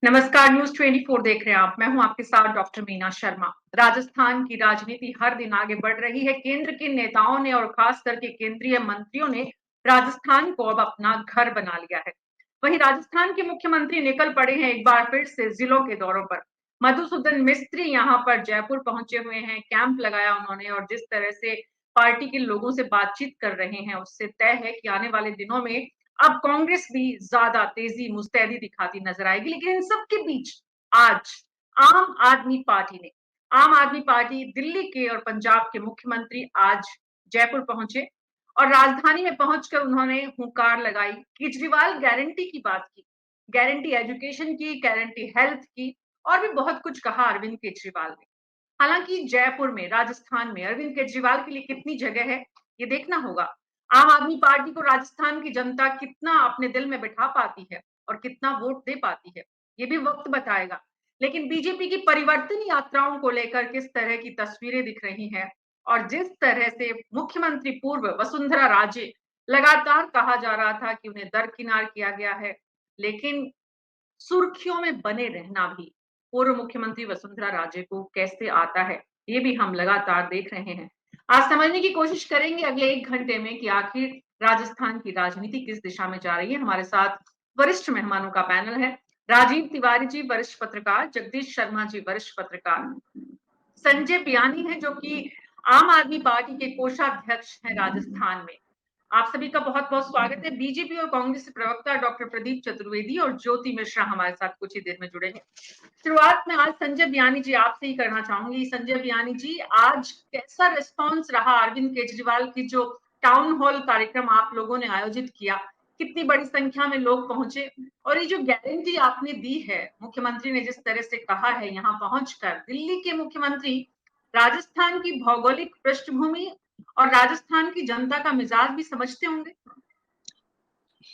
नमस्कार, न्यूज़ 24 देख रहे हैं आप। मैं हूं आपके साथ डॉक्टर मीना शर्मा। राजस्थान की राजनीति हर दिन आगे बढ़ रही है। केंद्र के नेताओं ने और खास करके केंद्रीय मंत्रियों ने राजस्थान को अब अपना घर बना लिया है। वहीं राजस्थान के मुख्यमंत्री निकल पड़े हैं एक बार फिर से जिलों के दौरों पर। मधुसूदन मिस्त्री यहां पर जयपुर पहुंचे हुए हैं, कैंप लगाया उन्होंने और जिस तरह से पार्टी के लोगों से बातचीत कर रहे हैं, उससे तय है कि आने वाले दिनों में अब कांग्रेस भी ज्यादा तेजी मुस्तैदी दिखाती नजर आएगी। लेकिन इन सब के बीच आज आम आदमी पार्टी ने आम आदमी पार्टी दिल्ली के और पंजाब के मुख्यमंत्री आज जयपुर पहुंचे और राजधानी में पहुंचकर उन्होंने हुंकार लगाई। केजरीवाल गारंटी की बात की, गारंटी एजुकेशन की, गारंटी हेल्थ की और भी बहुत कुछ कहा अरविंद केजरीवाल ने। हालांकि जयपुर में, राजस्थान में अरविंद केजरीवाल के लिए कितनी जगह है, ये देखना होगा। आम आदमी पार्टी को राजस्थान की जनता कितना अपने दिल में बिठा पाती है और कितना वोट दे पाती है, ये भी वक्त बताएगा। लेकिन बीजेपी की परिवर्तन यात्राओं को लेकर किस तरह की तस्वीरें दिख रही हैं और जिस तरह से मुख्यमंत्री पूर्व वसुंधरा राजे लगातार कहा जा रहा था कि उन्हें दरकिनार किया गया है, लेकिन सुर्खियों में बने रहना भी पूर्व मुख्यमंत्री वसुंधरा राजे को कैसे आता है, ये भी हम लगातार देख रहे हैं। आज समझने की कोशिश करेंगे अगले 1 घंटे में कि आखिर राजस्थान की राजनीति किस दिशा में जा रही है। हमारे साथ वरिष्ठ मेहमानों का पैनल है। राजीव तिवारी जी वरिष्ठ पत्रकार, जगदीश शर्मा जी वरिष्ठ पत्रकार, संजय बियानी है जो कि आम आदमी पार्टी के कोषाध्यक्ष हैं राजस्थान में। आप सभी का बहुत-बहुत स्वागत है। बीजेपी और कांग्रेस के प्रवक्ता डॉक्टर प्रदीप चतुर्वेदी और ज्योति मिश्रा हमारे साथ कुछ ही देर में जुड़े हैं। शुरुआत में आज संजय बियानी जी आपसे ही करना चाहूंगी। संजय बियानी जी, आज कैसा रिस्पॉन्स रहा अरविंद केजरीवाल की जो टाउन हॉल कार्यक्रम आप लोगों ने आयोजित किया? कितनी बड़ी संख्या में लोग पहुंचे और ये जो गारंटी आपने दी है, मुख्यमंत्री ने जिस तरह से कहा है यहाँ पहुंचकर, दिल्ली के मुख्यमंत्री राजस्थान की भौगोलिक पृष्ठभूमि और राजस्थान की जनता का मिजाज भी समझते होंगे।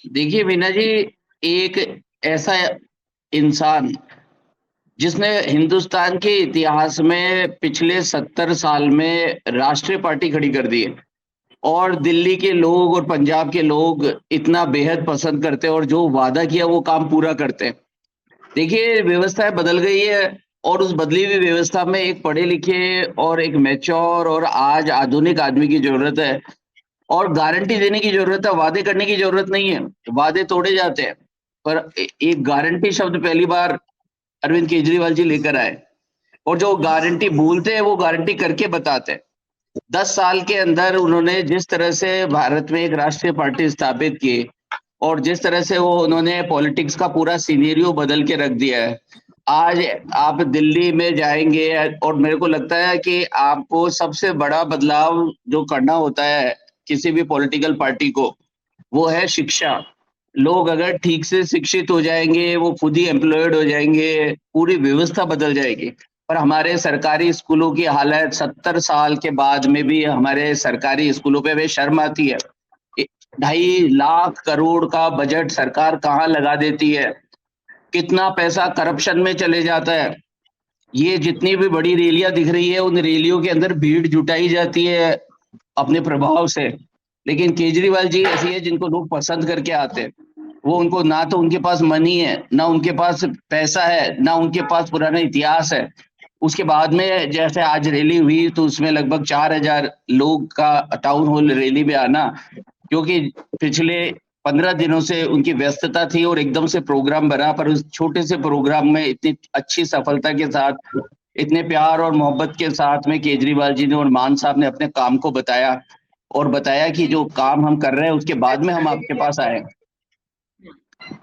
देखिए मीना जी, एक ऐसा इंसान जिसने हिंदुस्तान के इतिहास में पिछले 70 साल में राष्ट्रीय पार्टी खड़ी कर दी है और दिल्ली के लोग और पंजाब के लोग इतना बेहद पसंद करते हैं और जो वादा किया वो काम पूरा करते हैं। देखिए, व्यवस्थाएं बदल गई है और उस बदली हुई व्यवस्था में एक पढ़े लिखे और एक मैच्योर और आज आधुनिक आदमी की जरूरत है और गारंटी देने की जरूरत है, वादे करने की जरूरत नहीं है। वादे तोड़े जाते हैं पर एक गारंटी शब्द पहली बार अरविंद केजरीवाल जी लेकर आए और जो गारंटी बोलते हैं वो गारंटी करके बताते हैं। 10 साल के अंदर उन्होंने जिस तरह से भारत में एक राष्ट्रीय पार्टी स्थापित की और जिस तरह से वो उन्होंने पॉलिटिक्स का पूरा सिनेरियो बदल के रख दिया है। आज आप दिल्ली में जाएंगे और मेरे को लगता है कि आपको सबसे बड़ा बदलाव जो करना होता है किसी भी पॉलिटिकल पार्टी को, वो है शिक्षा। लोग अगर ठीक से शिक्षित हो जाएंगे, वो खुद ही एम्प्लॉयड हो जाएंगे, पूरी व्यवस्था बदल जाएगी। पर हमारे सरकारी स्कूलों की हालत 70 साल के बाद में भी हमारे सरकारी स्कूलों पे भी शर्म आती है। 2.5 लाख करोड़ का बजट सरकार कहाँ लगा देती है, कितना पैसा करप्शन में चले जाता है। ये जितनी भी बड़ी रैलियां दिख रही है उन रैलियों के अंदर भीड़ जुटाई जाती है अपने प्रभाव से, लेकिन केजरीवाल जी ऐसी है जिनको लोग पसंद करके आते हैं। वो उनको ना तो उनके पास मनी है, ना उनके पास पैसा है, ना उनके पास पुराना इतिहास है। उसके बाद में जैसे आज रैली हुई तो उसमें लगभग 4,000 लोग का टाउन हॉल रैली में आना, क्योंकि पिछले 15 दिनों से उनकी व्यस्तता थी और एकदम से प्रोग्राम बना, पर उस छोटे से प्रोग्राम में इतनी अच्छी सफलता के साथ, इतने प्यार और मोहब्बत के साथ में केजरीवाल जी ने और मान साहब ने अपने काम को बताया और बताया कि जी, जो काम हम कर रहे हैं उसके बाद में हम आपके देखिए, पास आए।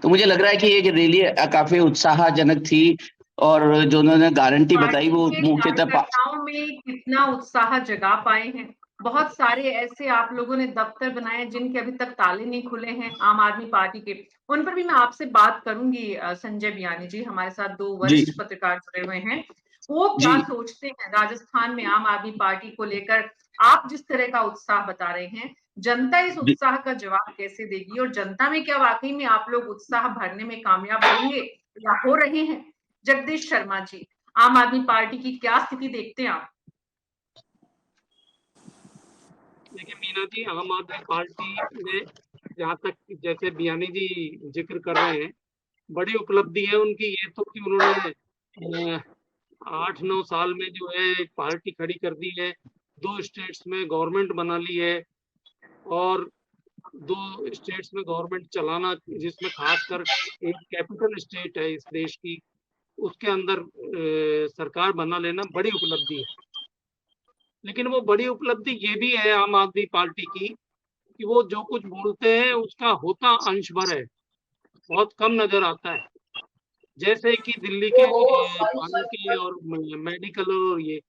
तो मुझे लग रहा है कि ये रैली काफी उत्साहजनक थी और जो उन्होंने गारंटी बताई पार्टी वो के मुख्यतः कार्यकर्ताओं में कितना उत्साह जगा पाए हैं। बहुत सारे ऐसे आप लोगों ने दफ्तर बनाए हैं जिनके अभी तक ताले नहीं खुले हैं आम आदमी पार्टी के। उन पर भी मैं आपसे बात करूंगी। संजय बियानी जी हमारे साथ 2 जी वरिष्ठ पत्रकार जुड़े हुए हैं। वो जी क्या सोचते हैं राजस्थान में आम आदमी पार्टी को लेकर? आप जिस तरह का उत्साह बता रहे हैं, जनता इस जी उत्साह का जवाब कैसे देगी और जनता में क्या वाकई में आप लोग उत्साह भरने में कामयाब होंगे या हो रहे हैं? जगदीश शर्मा जी, आम आदमी पार्टी की क्या स्थिति देखते हैं आप? देखिए मीना जी, आम आदमी पार्टी में जहाँ तक जैसे बियानी जी जिक्र कर रहे हैं बड़ी उपलब्धि है उनकी ये तो कि उन्होंने 8-9 साल में जो है एक पार्टी खड़ी कर दी है, 2 स्टेट्स में गवर्नमेंट बना ली है और 2 स्टेट्स में गवर्नमेंट चलाना, जिसमें खासकर एक कैपिटल स्टेट है इस देश की, उसके अंदर सरकार बना लेना बड़ी उपलब्धि है। लेकिन वो बड़ी उपलब्धि ये भी है आम आदमी पार्टी की कि वो जो कुछ बोलते हैं उसका होता अंश भर है, बहुत कम नजर आता है। जैसे कि दिल्ली के पानी के और मेडिकल और ये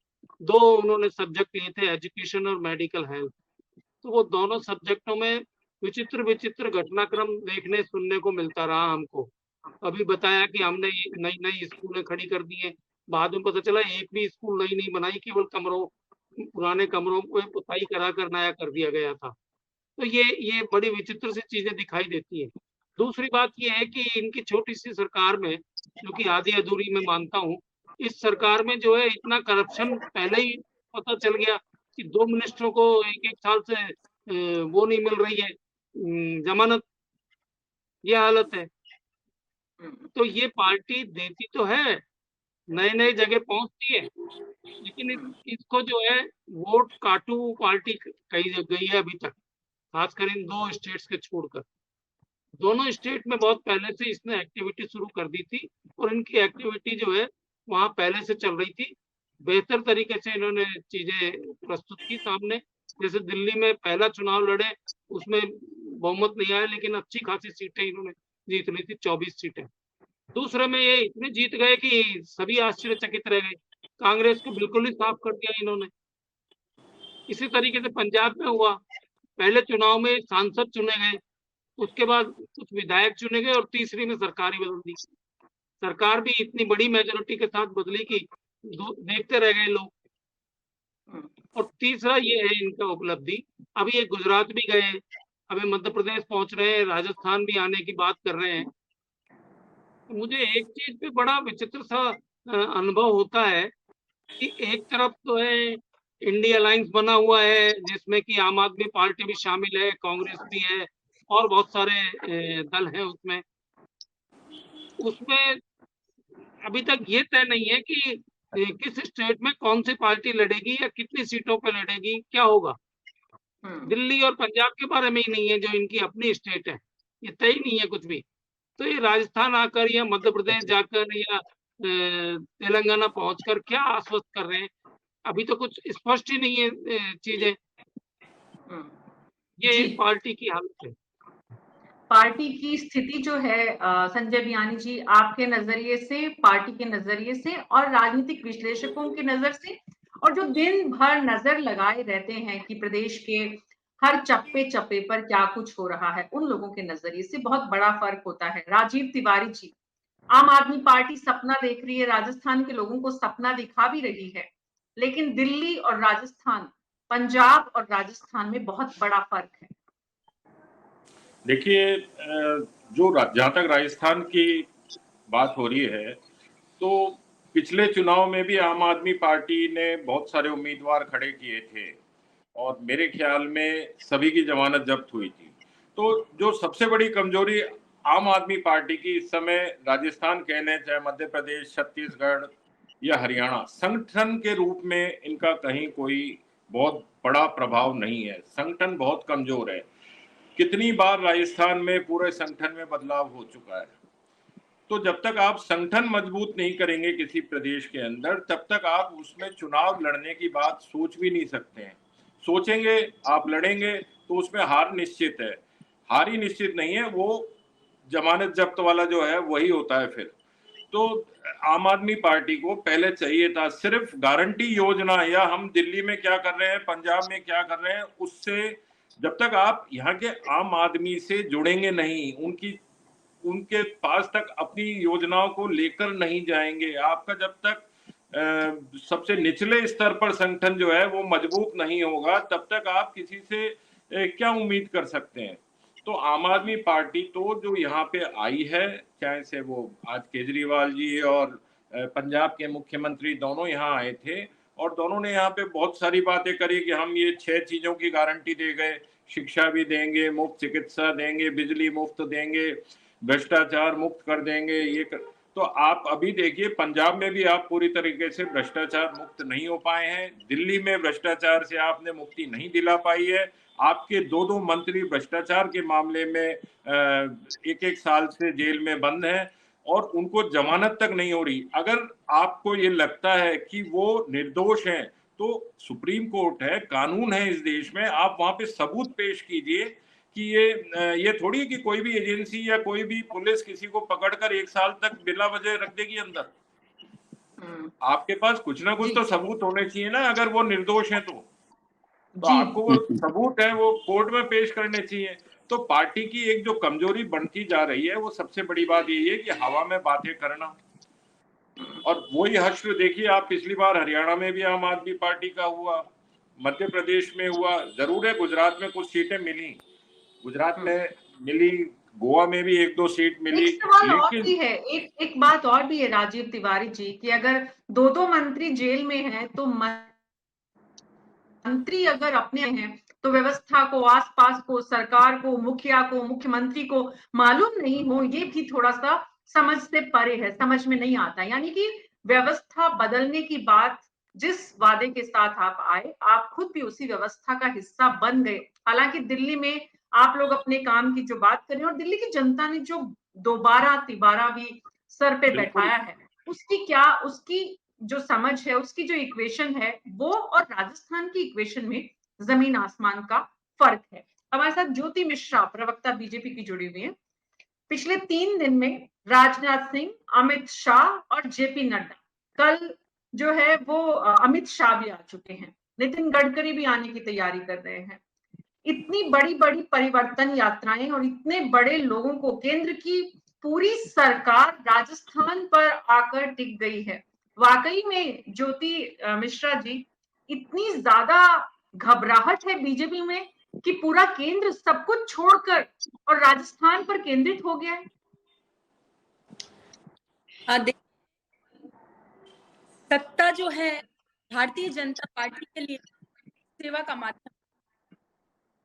2 उन्होंने सब्जेक्ट लिए थे, एजुकेशन और मेडिकल हेल्थ। तो वो दोनों सब्जेक्टों में विचित्र-विचित्र घटनाक्रम देखने सुनने को मिलता रहा हमको। अभी बताया कि हमने नई-नई स्कूलें खड़ी कर दी हैं, बाद में पता चला एक भी स्कूल नई नहीं बनाई, केवल पुराने कमरों को पुताई करा कर नया कर दिया गया था। तो ये बड़ी विचित्र सी चीज़ें दिखाई देती हैं। दूसरी बात ये है कि इनकी छोटी-सी सरकार में, जो कि आधी-अधूरी मैं मानता हूँ, इस सरकार में जो है इतना करप्शन पहले ही पता चल गया कि 2 मिनिस्टरों को 1-1 साल से वो नहीं मिल रही है ज़मानत, ये हालत है। तो ये पार्टी देती तो है, नए-नए जगह पहुँचती है, लेकिन इसको जो है वोट काटू पार्टी कही गई है अभी तक, खासकर इन 2 स्टेट्स के छोड़कर। दोनों स्टेट में बहुत पहले से इसने एक्टिविटी शुरू कर दी थी और इनकी एक्टिविटी जो है वहाँ पहले से चल रही थी। बेहतर तरीके से इन्होंने चीज़ें प्रस्तुत की सामने। जैसे दिल्ली में पहला चुनाव लड़े, उसमें बहुमत नहीं आया, लेकिन अच्छी खासी सीटें इन्होंने जीत ली थी, 24 सीटें। दूसरे में ये इतने जीत गए कि सभी आश्चर्यचकित रह गए। कांग्रेस को बिल्कुल ही साफ कर दिया इन्होंने। इसी तरीके से पंजाब में हुआ, पहले चुनाव में सांसद चुने गए, उसके बाद कुछ विधायक चुने गए और तीसरी में सरकार ही बदल दी। सरकार भी इतनी बड़ी मेजॉरिटी के साथ बदली कि देखते रह गए लोग। और तीसरा ये है इनका उपलब्धि, अभी ये गुजरात भी गए, अभी मध्य प्रदेश पहुंच रहे हैं, राजस्थान भी आने की बात कर रहे हैं। तो मुझे एक चीज पे बड़ा विचित्र सा अनुभव होता है कि एक तरफ तो है इंडिया अलायंस बना हुआ है, जिसमें कि आम आदमी पार्टी भी शामिल है, कांग्रेस भी है और बहुत सारे दल हैं उसमें। उसमें अभी तक ये तय नहीं है कि किस स्टेट में कौन सी पार्टी लड़ेगी या कितनी सीटों पे लड़ेगी, क्या होगा। दिल्ली और पंजाब के बारे में ही नहीं है, जो इनकी अपनी स्टेट है, ये तय ही नहीं है कुछ भी। तो ये राजस्थान आकर या मध्य प्रदेश जाकर या तेलंगाना पहुंचकर क्या आश्वस्त कर रहे हैं, अभी तो कुछ स्पष्ट ही नहीं है चीजें। ये एक पार्टी की हालत है। पार्टी की स्थिति जो है संजय बियानी जी, आपके नजरिए से, पार्टी के नजरिए से और राजनीतिक विश्लेषकों की नजर से, और जो दिन भर नजर लगाए रहते हैं कि प्रदेश के हर चप्पे चप्पे पर क्या कुछ हो रहा है, उन लोगों के नजरिए से बहुत बड़ा फर्क होता है। राजीव तिवारी जी, आम आदमी पार्टी सपना देख रही है, राजस्थान के लोगों को सपना दिखा भी रही है, लेकिन दिल्ली और राजस्थान, पंजाब और राजस्थान में बहुत बड़ा फर्क है। देखिए, जहाँ तक राजस्थान की बात हो रही है, तो पिछले चुनाव में भी आम आदमी पार्टी ने बहुत सारे उम्मीदवार खड़े किए थे और मेरे ख्याल में सभी की जमानत जब्त हुई थी। तो जो सबसे बड़ी कमजोरी आम आदमी पार्टी की इस समय, राजस्थान कहने चाहे मध्य प्रदेश, छत्तीसगढ़ या हरियाणा, संगठन के रूप में इनका कहीं कोई बहुत बड़ा प्रभाव नहीं है। संगठन बहुत कमजोर है। कितनी बार राजस्थान में पूरे संगठन में बदलाव हो चुका है। तो जब तक आप संगठन मजबूत नहीं करेंगे किसी प्रदेश के अंदर, तब तक आप उसमें चुनाव लड़ने की बात सोच भी नहीं सकते हैं। सोचेंगे आप लड़ेंगे तो उसमें हार निश्चित है। हार ही निश्चित नहीं है, वो जमानत जब्त वाला जो है वही होता है फिर। तो आम आदमी पार्टी को पहले चाहिए था सिर्फ गारंटी योजना, या हम दिल्ली में क्या कर रहे हैं, पंजाब में क्या कर रहे हैं, उससे जब तक आप यहाँ के आम आदमी से जुड़ेंगे नहीं, उनके पास तक अपनी योजनाओं को लेकर नहीं जाएंगे, आपका जब तक सबसे निचले स्तर पर संगठन जो है वो मजबूत नहीं होगा, तब तक आप किसी से क्या उम्मीद कर सकते हैं। तो आम आदमी पार्टी तो जो यहाँ पे आई है, चाहे से वो आज केजरीवाल जी और पंजाब के मुख्यमंत्री दोनों यहाँ आए थे और दोनों ने यहाँ पे बहुत सारी बातें करी कि हम ये 6 चीजों की गारंटी दे गए, शिक्षा भी देंगे, मुफ्त चिकित्सा देंगे, बिजली मुफ्त देंगे, भ्रष्टाचार मुक्त कर देंगे, तो आप अभी देखिए पंजाब में भी आप पूरी तरीके से भ्रष्टाचार मुक्त नहीं हो पाए हैं, दिल्ली में भ्रष्टाचार से आपने मुक्ति नहीं दिला पाई है, आपके 2-2 मंत्री भ्रष्टाचार के मामले में एक-एक साल से जेल में बंद हैं और उनको जमानत तक नहीं हो रही। अगर आपको ये लगता है कि वो निर्दोष हैं, तो सुप्रीम कोर्ट है, कानून है इस देश में, आप वहां पे सबूत पेश कीजिए कि ये थोड़ी है कि कोई भी एजेंसी या कोई भी पुलिस किसी को पकड़कर 1 साल तक बिला वजह रख देगी अंदर। आपके पास कुछ ना कुछ तो सबूत होने चाहिए ना, अगर वो निर्दोष हैं तो आपको वो सबूत है वो कोर्ट में पेश करने चाहिए। तो पार्टी की एक जो कमजोरी बनती जा रही है, वो सबसे बड़ी बात यही है कि हवा में बातें करना। और वही हश्र देखिए आप, पिछली बार हरियाणा में भी आम आदमी पार्टी का हुआ, मध्य प्रदेश में हुआ, जरूर है गुजरात में कुछ सीटें मिली, गुजरात में मिली, गोवा में भी 1-2 सीट मिली। एक सवाल और भी है, एक बात और भी है राजीव तिवारी जी, कि अगर 2-2 मंत्री जेल में हैं तो मंत्री अगर अपने हैं तो व्यवस्था को, आसपास को, सरकार को, मुखिया को, मुख्यमंत्री को मालूम नहीं हो, ये भी थोड़ा सा समझ से परे है, समझ में नहीं आता। यानी कि व्यवस्था बदलने की बात, जिस वादे के साथ आप आए, आप खुद भी उसी व्यवस्था का हिस्सा बन गए। हालांकि दिल्ली में आप लोग अपने काम की जो बात करें और दिल्ली की जनता ने जो दोबारा तिबारा भी सर पे बैठाया है, उसकी जो समझ है, उसकी जो इक्वेशन है, वो और राजस्थान की इक्वेशन में जमीन आसमान का फर्क है। हमारे साथ ज्योति मिश्रा, प्रवक्ता बीजेपी की, जुड़ी हुई है। पिछले 3 दिन में राजनाथ सिंह, अमित शाह और जेपी नड्डा, कल जो है वो अमित शाह भी आ चुके हैं, नितिन गडकरी भी आने की तैयारी कर रहे हैं। इतनी बड़ी बड़ी परिवर्तन यात्राएं और इतने बड़े लोगों को, केंद्र की पूरी सरकार राजस्थान पर आकर टिक गई है। वाकई में ज्योति मिश्रा जी, इतनी ज्यादा घबराहट है बीजेपी में कि पूरा केंद्र सब कुछ छोड़कर और राजस्थान पर केंद्रित हो गया है। सत्ता जो है भारतीय जनता पार्टी के लिए सेवा का माध्यम।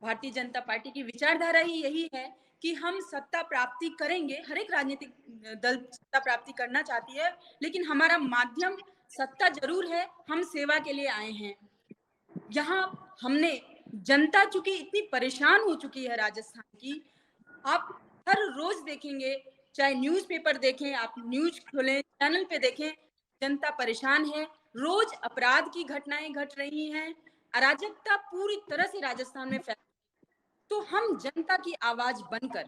भारतीय जनता पार्टी की विचारधारा ही यही है कि हम सत्ता प्राप्ति करेंगे। हर एक राजनीतिक दल सत्ता प्राप्ति करना चाहती है, लेकिन हमारा माध्यम सत्ता जरूर है, हम सेवा के लिए आए हैं। यहाँ हमने, जनता चूंकि इतनी परेशान हो चुकी है राजस्थान की, आप हर रोज देखेंगे, चाहे न्यूज़पेपर देखें, आप न्यूज खोलें, चैनल पे देखें, जनता परेशान है। रोज अपराध की घटनाएं घट रही हैं, अराजकता पूरी तरह से राजस्थान में फैल। तो हम जनता की आवाज बनकर,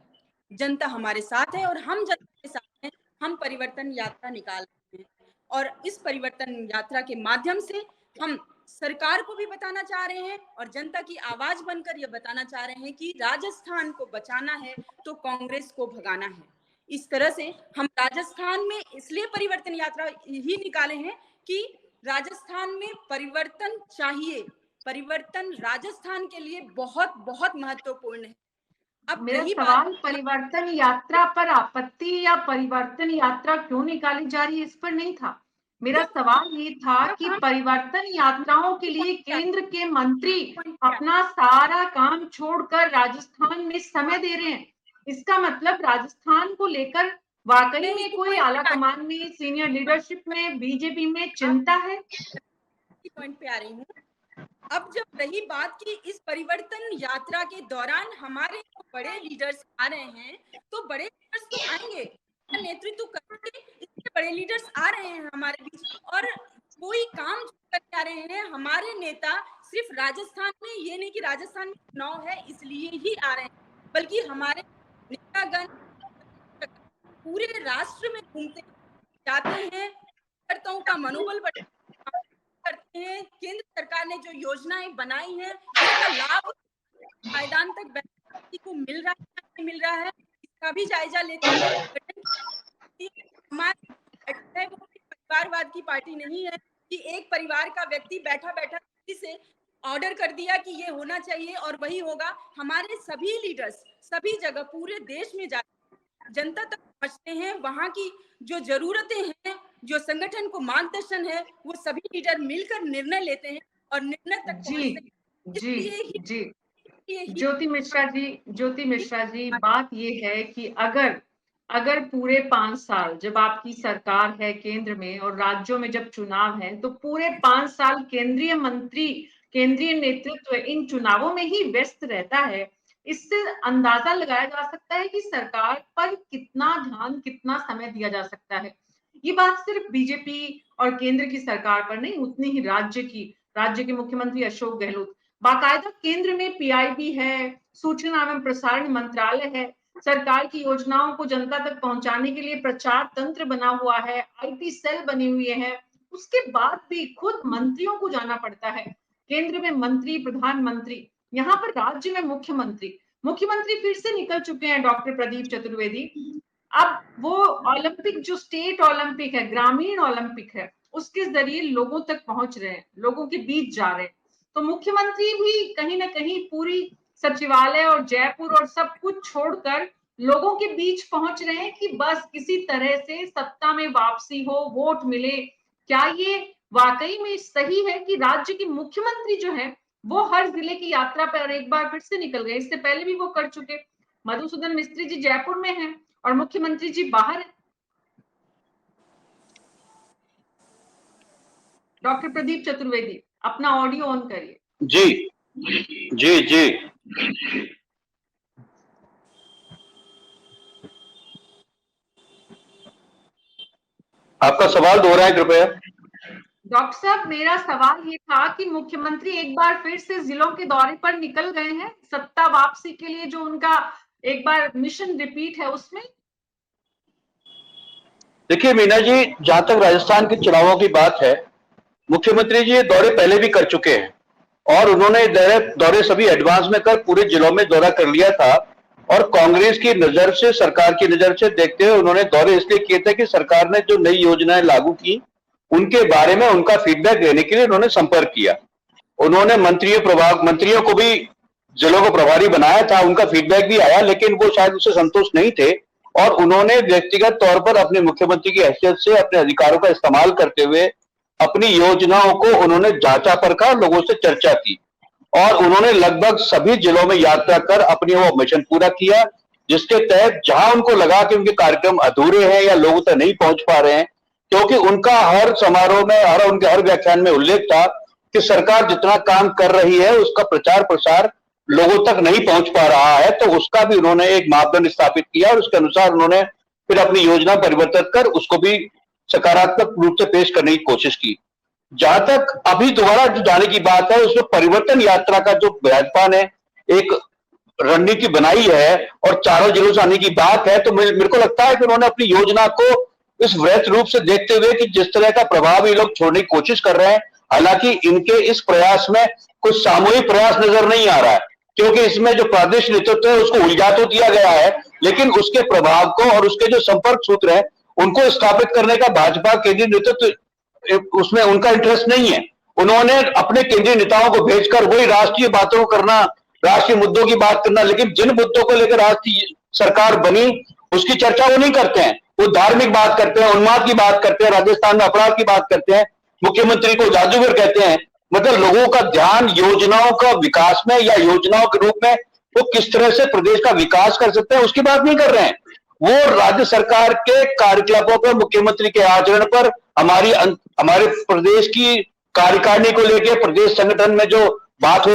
जनता हमारे साथ है और हम जनता के साथ हैं, हम परिवर्तन यात्रा निकाल रहे हैं। और इस परिवर्तन यात्रा के माध्यम से हम सरकार को भी बताना चाह रहे हैं और जनता की आवाज बनकर यह बताना चाह रहे हैं कि राजस्थान को बचाना है तो कांग्रेस को भगाना है। इस तरह से हम राजस्थान में इसलिए परिवर्तन यात्रा ही निकाले हैं कि राजस्थान में परिवर्तन चाहिए। परिवर्तन राजस्थान के लिए बहुत बहुत महत्वपूर्ण है। अब मेरा सवाल परिवर्तन यात्रा पर आपत्ति या परिवर्तन यात्रा क्यों निकाली जा रही है, इस पर नहीं था। मेरा सवाल ये था कि परिवर्तन यात्राओं के लिए केंद्र के मंत्री अपना सारा काम छोड़कर राजस्थान में समय दे रहे हैं। इसका मतलब राजस्थान को लेकर वाकई में कोई आला कमान में, सीनियर लीडरशिप में, बीजेपी में चिंता है। पॉइंट पे आ रही हूँ। अब जब रही बात की इस परिवर्तन यात्रा के दौरान हमारे बड़े लीडर्स आ रहे हैं, तो बड़े लीडर्स तो आएंगे, नेतृत्व करके इतने बड़े लीडर्स आ रहे हैं हमारे बीच और कोई काम करके आ रहे हैं। हमारे नेता सिर्फ राजस्थान में, ये नहीं कि राजस्थान में चुनाव है इसलिए ही आ रहे हैं, बल्कि हमारे नेतागण पूरे राष्ट्र में घूमते जाते हैं, कार्यकर्ताओं का मनोबल करते हैं। केंद्र सरकार ने जो योजनाएं बनाई हैं उसका लाभ मैदान तक व्यक्ति को मिल रहा है, नहीं मिल रहा है, इसका भी जायजा लेते हैं। हमारे वो परिवारवाद की पार्टी नहीं है कि एक परिवार का व्यक्ति बैठा बैठा किसी से ऑर्डर कर दिया कि ये होना चाहिए और वही होगा। हमारे सभी लीडर्स सभी जगह पूरे देश में जाते, जनता तक पहुंचते हैं, वहां की जो जरूरतें हैं, जो संगठन को मार्गदर्शन है, वो सभी लीडर मिलकर निर्णय लेते हैं और निर्णय तक जी ज्योति मिश्रा जी, बात ये है कि अगर अगर पूरे 5 साल जब आपकी सरकार है केंद्र में और राज्यों में जब चुनाव है, तो पूरे 5 साल केंद्रीय मंत्री, केंद्रीय नेतृत्व इन चुनावों में ही व्यस्त रहता है, इससे अंदाजा लगाया जा सकता है कि सरकार पर कितना ध्यान, कितना समय दिया जा सकता है। ये बात सिर्फ बीजेपी और केंद्र की सरकार पर नहीं, उतनी ही राज्य के मुख्यमंत्री अशोक गहलोत, बाकायदा केंद्र में पीआईबी है, सूचना एवं प्रसारण मंत्रालय है, सरकार की योजनाओं को जनता तक पहुंचाने के लिए प्रचार तंत्र बना हुआ है, आईटी सेल बने हुए हैं, उसके बाद भी खुद मंत्रियों को जाना पड़ता है। केंद्र में मंत्री, प्रधानमंत्री, यहाँ पर राज्य में मुख्यमंत्री फिर से निकल चुके हैं डॉक्टर प्रदीप चतुर्वेदी। अब वो ओलंपिक जो स्टेट ओलंपिक है, ग्रामीण ओलंपिक है, उसके जरिए लोगों तक पहुंच रहे हैं, लोगों के बीच जा रहे हैं। तो मुख्यमंत्री भी कहीं ना कहीं पूरी सचिवालय और जयपुर और सब कुछ छोड़कर लोगों के बीच पहुंच रहे हैं कि बस किसी तरह से सत्ता में वापसी हो, वोट मिले। क्या ये वाकई में सही है कि राज्य के मुख्यमंत्री जो है वो हर जिले की यात्रा पर एक बार फिर से निकल गए? इससे पहले भी वो कर चुके। मधुसूदन मिस्त्री जी जयपुर में हैं और मुख्यमंत्री जी बाहर हैं। डॉक्टर प्रदीप चतुर्वेदी, अपना ऑडियो ऑन करिए। जी जी जी आपका सवाल दोहराएं कृपया। डॉक्टर साहब, मेरा सवाल ये था कि मुख्यमंत्री एक बार फिर से जिलों के दौरे पर निकल गए हैं सत्ता वापसी के लिए, जो उनका एक बार मिशन रिपीट है उसमें। देखिए मीना जी, जहां तक राजस्थान के चुनावों की बात है, मुख्यमंत्री जी ये दौरे पहले भी कर चुके हैं और उन्होंने दौरे सभी एडवांस में कर पूरे जिलों में दौरा कर लिया था। और कांग्रेस की नजर से, सरकार की नजर से देखते हुए उन्होंने दौरे इसलिए किए थे कि सरकार ने जो नई योजनाएं लागू की उनके बारे में उनका फीडबैक लेने के लिए उन्होंने संपर्क किया। उन्होंने मंत्रियों को भी जिलों को प्रभारी बनाया था, उनका फीडबैक भी आया, लेकिन वो शायद उससे संतुष्ट नहीं थे और उन्होंने व्यक्तिगत तौर पर अपने मुख्यमंत्री की हैसियत से अपने अधिकारों का इस्तेमाल करते हुए अपनी योजनाओं को उन्होंने जांचा परखा, लोगों से चर्चा की और उन्होंने लगभग सभी जिलों में यात्रा कर अपनी वो मिशन पूरा किया, जिसके तहत जहां उनको लगा कि उनके कार्यक्रम अधूरे हैं या लोगों तक नहीं पहुंच पा रहे हैं, क्योंकि उनका हर समारोह में उनके हर व्याख्यान में उल्लेख था कि सरकार जितना काम कर रही है उसका प्रचार प्रसार लोगों तक नहीं पहुंच पा रहा है, तो उसका भी उन्होंने एक मापदंड स्थापित किया और उसके अनुसार उन्होंने फिर अपनी योजना परिवर्तित कर उसको भी सकारात्मक रूप से पेश करने की कोशिश की। जहां तक अभी दोबारा जो जाने की बात है, उसमें परिवर्तन यात्रा का जो भाजपा ने एक रणनीति बनाई है और चारों जिलों से आने की बात है, तो मेरे को लगता है कि उन्होंने अपनी योजना को इस वृहत रूप से देखते हुए कि जिस तरह का प्रभाव ये लोग छोड़ने की कोशिश कर रहे हैं, हालांकि इनके इस प्रयास में कुछ सामूहिक प्रयास नजर नहीं आ रहा है, क्योंकि इसमें जो प्रादेशिक नेतृत्व है उसको उलझा तो दिया गया है, लेकिन उसके प्रभाव को और उसके जो संपर्क सूत्र है उनको स्थापित करने का भाजपा केंद्रीय नेतृत्व उसमें उनका इंटरेस्ट नहीं है। उन्होंने अपने केंद्रीय नेताओं को भेजकर वही राष्ट्रीय बातों को करना, राष्ट्रीय मुद्दों की बात करना, लेकिन जिन मुद्दों को लेकर राष्ट्रीय सरकार बनी उसकी चर्चा वो नहीं करते हैं। वो धार्मिक बात करते हैं, उन्माद की बात करते हैं, राजस्थान में अपराध की बात करते हैं, मुख्यमंत्री को जादूगर कहते हैं। मतलब लोगों का ध्यान योजनाओं का विकास में या योजनाओं के रूप में वो किस तरह से प्रदेश का विकास कर सकते हैं उसकी बात नहीं कर रहे हैं। वो राज्य सरकार के कार्यकलापों पर, मुख्यमंत्री के आचरण पर, हमारे प्रदेश की कार्यकारिणी को लेकर प्रदेश संगठन में जो बात हो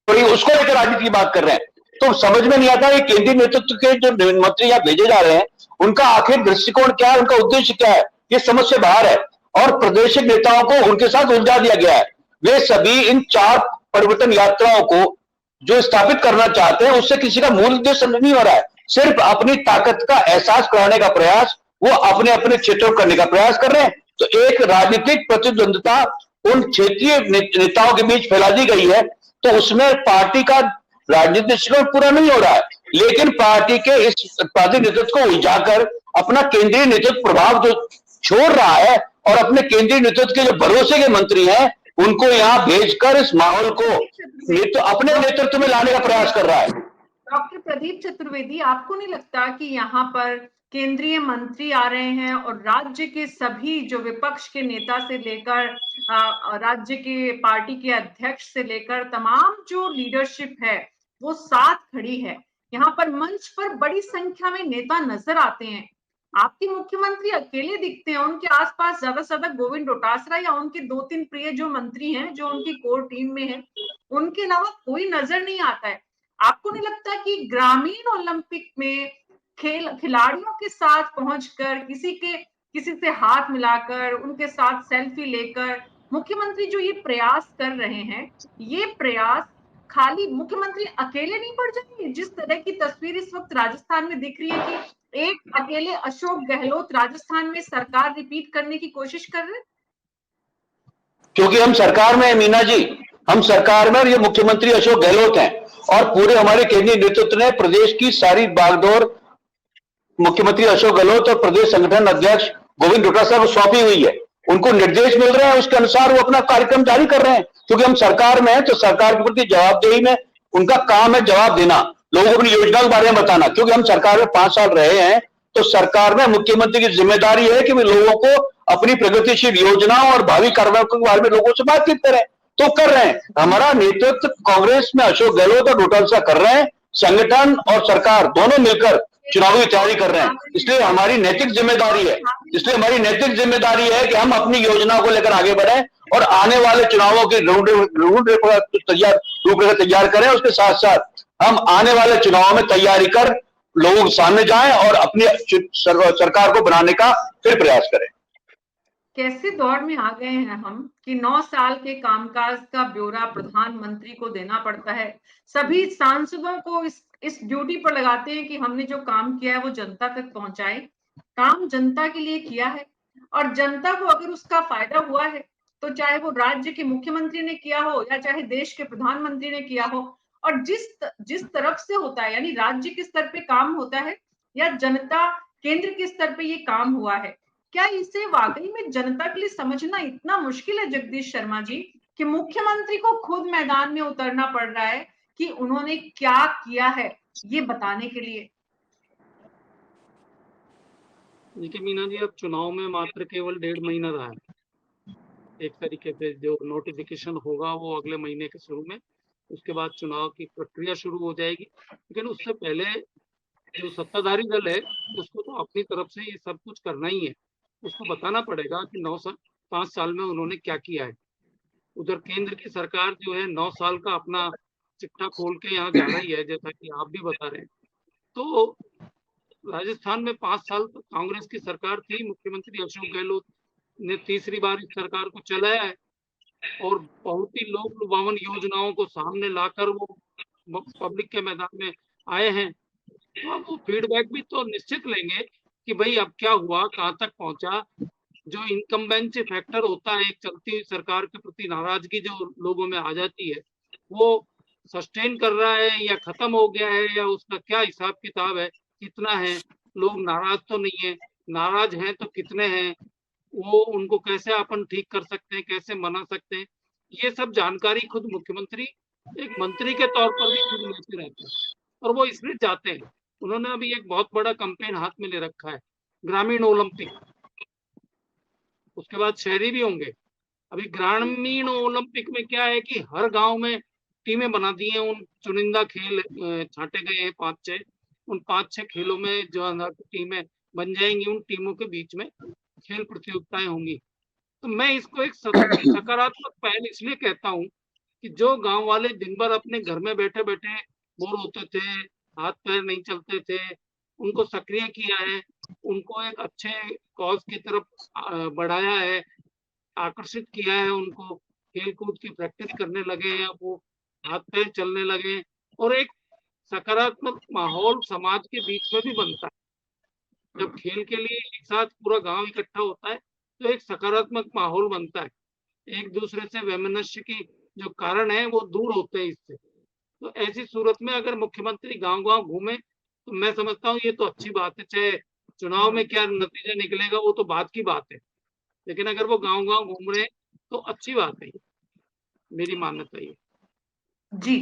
रही है उसको लेकर राजनीति की बात कर रहे हैं। तो समझ में नहीं आता है केंद्रीय नेतृत्व के जो मंत्री यहाँ भेजे जा रहे हैं उनका आखिर दृष्टिकोण क्या है, उनका उद्देश्य क्या है, ये समझ से बाहर है और प्रदेश नेताओं को उनके साथ उलझा दिया गया है। वे सभी इन 4 परिवर्तन यात्राओं को जो स्थापित करना चाहते हैं उससे किसी का मूल उद्देश्य नहीं हो रहा है, सिर्फ अपनी ताकत का एहसास कराने का प्रयास वो अपने अपने क्षेत्रों में करने का प्रयास कर रहे हैं। तो एक राजनीतिक प्रतिद्वंदता उन क्षेत्रीय नेताओं के बीच फैला दी गई है, तो उसमें पार्टी का राजनीतिक दृष्टिकोण पूरा नहीं हो रहा है, लेकिन पार्टी के इस प्रादेशिक नेतृत्व को उलझाकर अपना केंद्रीय नेतृत्व प्रभाव जो छोड़ रहा है और अपने केंद्रीय नेतृत्व के जो भरोसे के मंत्री हैं उनको यहाँ भेजकर इस माहौल को अपने नेतृत्व में लाने का प्रयास कर रहा है। डॉक्टर प्रदीप चतुर्वेदी, आपको नहीं लगता कि यहाँ पर केंद्रीय मंत्री आ रहे हैं और राज्य के सभी जो विपक्ष के नेता से लेकर राज्य के पार्टी के अध्यक्ष से लेकर तमाम जो लीडरशिप है वो साथ खड़ी है? यहाँ पर मंच पर बड़ी संख्या में नेता नजर आते हैं, आपके मुख्यमंत्री अकेले दिखते हैं, उनके आसपास ज्यादा से ज्यादा गोविंद डोटासरा या उनके 2-3 प्रिय जो मंत्री हैं, जो उनकी कोर टीम में है, उनके अलावा कोई नजर नहीं आता है। आपको नहीं लगता कि ग्रामीण ओलंपिक में खिलाड़ियों के साथ पहुंचकर किसी से हाथ मिलाकर उनके साथ सेल्फी लेकर मुख्यमंत्री जो ये प्रयास कर रहे हैं, ये प्रयास खाली मुख्यमंत्री अकेले नहीं पड़ जाएंगे? जिस तरह की तस्वीर इस वक्त राजस्थान में दिख रही है कि एक अकेले अशोक गहलोत राजस्थान में सरकार रिपीट करने की कोशिश कर रहे हैं। क्योंकि हम सरकार में है मीना जी, हम सरकार में, और ये मुख्यमंत्री अशोक गहलोत हैं और पूरे हमारे केंद्रीय नेतृत्व ने प्रदेश की सारी बागडोर मुख्यमंत्री अशोक गहलोत और प्रदेश संगठन अध्यक्ष गोविंद डोटासरा को सौंपी हुई है। उनको निर्देश मिल रहे हैं, उसके अनुसार वो अपना कार्यक्रम जारी कर रहे हैं। क्योंकि हम सरकार में हैं तो सरकार के प्रति जवाबदेही में उनका काम है जवाब देना, लोगों को अपनी योजनाओं के बारे में बताना। क्योंकि हम सरकार में 5 साल रहे हैं तो सरकार में मुख्यमंत्री की जिम्मेदारी है कि वे लोगों को अपनी प्रगतिशील योजनाओं और भावी कार्रवाई के बारे में लोगों से बातचीत करें, तो कर रहे हैं। हमारा नेतृत्व कांग्रेस में अशोक गहलोत और डोटासरा कर रहे हैं, संगठन और सरकार दोनों मिलकर चुनावी तैयारी कर रहे हैं। इसलिए हमारी नैतिक जिम्मेदारी है कि हम अपनी योजना को लेकर आगे बढ़ें और आने वाले चुनावों की रूपरेखा तैयार करें। उसके साथ साथ हम आने वाले चुनावों में तैयारी कर लोगों के सामने जाएं और अपनी सरकार को बनाने का फिर प्रयास करें। कैसे दौर में आ गए हैं हम कि 9 साल के कामकाज का ब्यौरा प्रधानमंत्री को देना पड़ता है। सभी सांसदों को इस ड्यूटी पर लगाते हैं कि हमने जो काम किया है वो जनता तक पहुंचाए। काम जनता के लिए किया है और जनता को अगर उसका फायदा हुआ है तो चाहे वो राज्य के मुख्यमंत्री ने किया हो या चाहे देश के प्रधानमंत्री ने किया हो, और जिस तरफ से होता है, यानी राज्य के स्तर पे काम होता है या जनता केंद्र के स्तर पे ये काम हुआ है, क्या इसे वाकई में जनता के लिए समझना इतना मुश्किल है जगदीश शर्मा जी, कि मुख्यमंत्री को खुद मैदान में उतरना पड़ रहा है कि उन्होंने क्या किया है ये बताने के लिए? देखिए मीना जी, अब चुनाव में मात्र केवल 1.5 महीना रहा है। एक तरीके से जो नोटिफिकेशन होगा वो अगले महीने के शुरू में, उसके बाद चुनाव की प्रक्रिया शुरू हो जाएगी। लेकिन उससे पहले जो सत्ताधारी दल है उसको तो अपनी तरफ से ये सब कुछ करना ही है। उसको बताना पड़ेगा कि 5 साल में उन्होंने क्या किया है। उधर केंद्र की सरकार जो है 9 साल का अपना चिट्ठा खोल के यहाँ जा रही है, जैसा कि आप भी बता रहे हैं। तो राजस्थान में 5 साल तक कांग्रेस की सरकार थी, मुख्यमंत्री अशोक गहलोत ने तीसरी बार इस सरकार को चलाया है और बहुत ही लोक लुभावन योजनाओं को सामने लाकर वो पब्लिक के मैदान में आए हैं। तो अब वो फीडबैक भी तो निश्चित लेंगे कि भाई अब क्या हुआ, कहाँ तक पहुंचा। जो इनकम्बेंसी फैक्टर होता है एक चलती हुई सरकार के प्रति नाराजगी जो लोगों में आ जाती है, वो सस्टेन कर रहा है या खत्म हो गया है, या उसका क्या हिसाब किताब है, कितना है। लोग नाराज तो नहीं है, नाराज हैं तो कितने हैं, वो उनको कैसे अपन ठीक कर सकते हैं, कैसे मना सकते हैं, ये सब जानकारी खुद मुख्यमंत्री एक मंत्री के तौर पर भी खुद लेते रहते हैं और वो इसलिए चाहते हैं। उन्होंने अभी एक बहुत बड़ा कैंपेन हाथ में ले रखा है, ग्रामीण ओलंपिक, उसके बाद शहरी भी होंगे। अभी ग्रामीण ओलंपिक में क्या है कि हर गांव में टीमें बना दी हैं, उन चुनिंदा खेल छांटे गए हैं 5-6, उन 5-6 खेलों में जो टीमें बन जाएंगी, उन टीमों के बीच में खेल प्रतियोगिताएं होंगी। तो मैं इसको एक सकारात्मक पहल इसलिए कहता हूँ कि जो गांव वाले दिन भर अपने घर में बैठे बैठे बोर होते थे, हाथ पैर नहीं चलते थे, उनको सक्रिय किया है, उनको एक अच्छे कॉज की तरफ बढ़ाया है, आकर्षित किया है, उनको खेल कूद की प्रैक्टिस करने लगे हैं, वो हाथ पैर चलने लगे और एक सकारात्मक माहौल समाज के बीच में भी बनता है। जब खेल के लिए एक साथ पूरा गांव इकट्ठा होता है तो एक सकारात्मक माहौल बनता है, एक दूसरे से वैमनस्य की जो कारण है वो दूर होते हैं इससे। तो ऐसी सूरत में अगर मुख्यमंत्री गांव गांव घूमे तो मैं समझता हूँ ये तो अच्छी बात है। चाहे चुनाव में क्या नतीजा निकलेगा वो तो बात की बात है, लेकिन अगर वो गांव गांव घूम रहे तो अच्छी बात है, मेरी मान्यता ये। जी,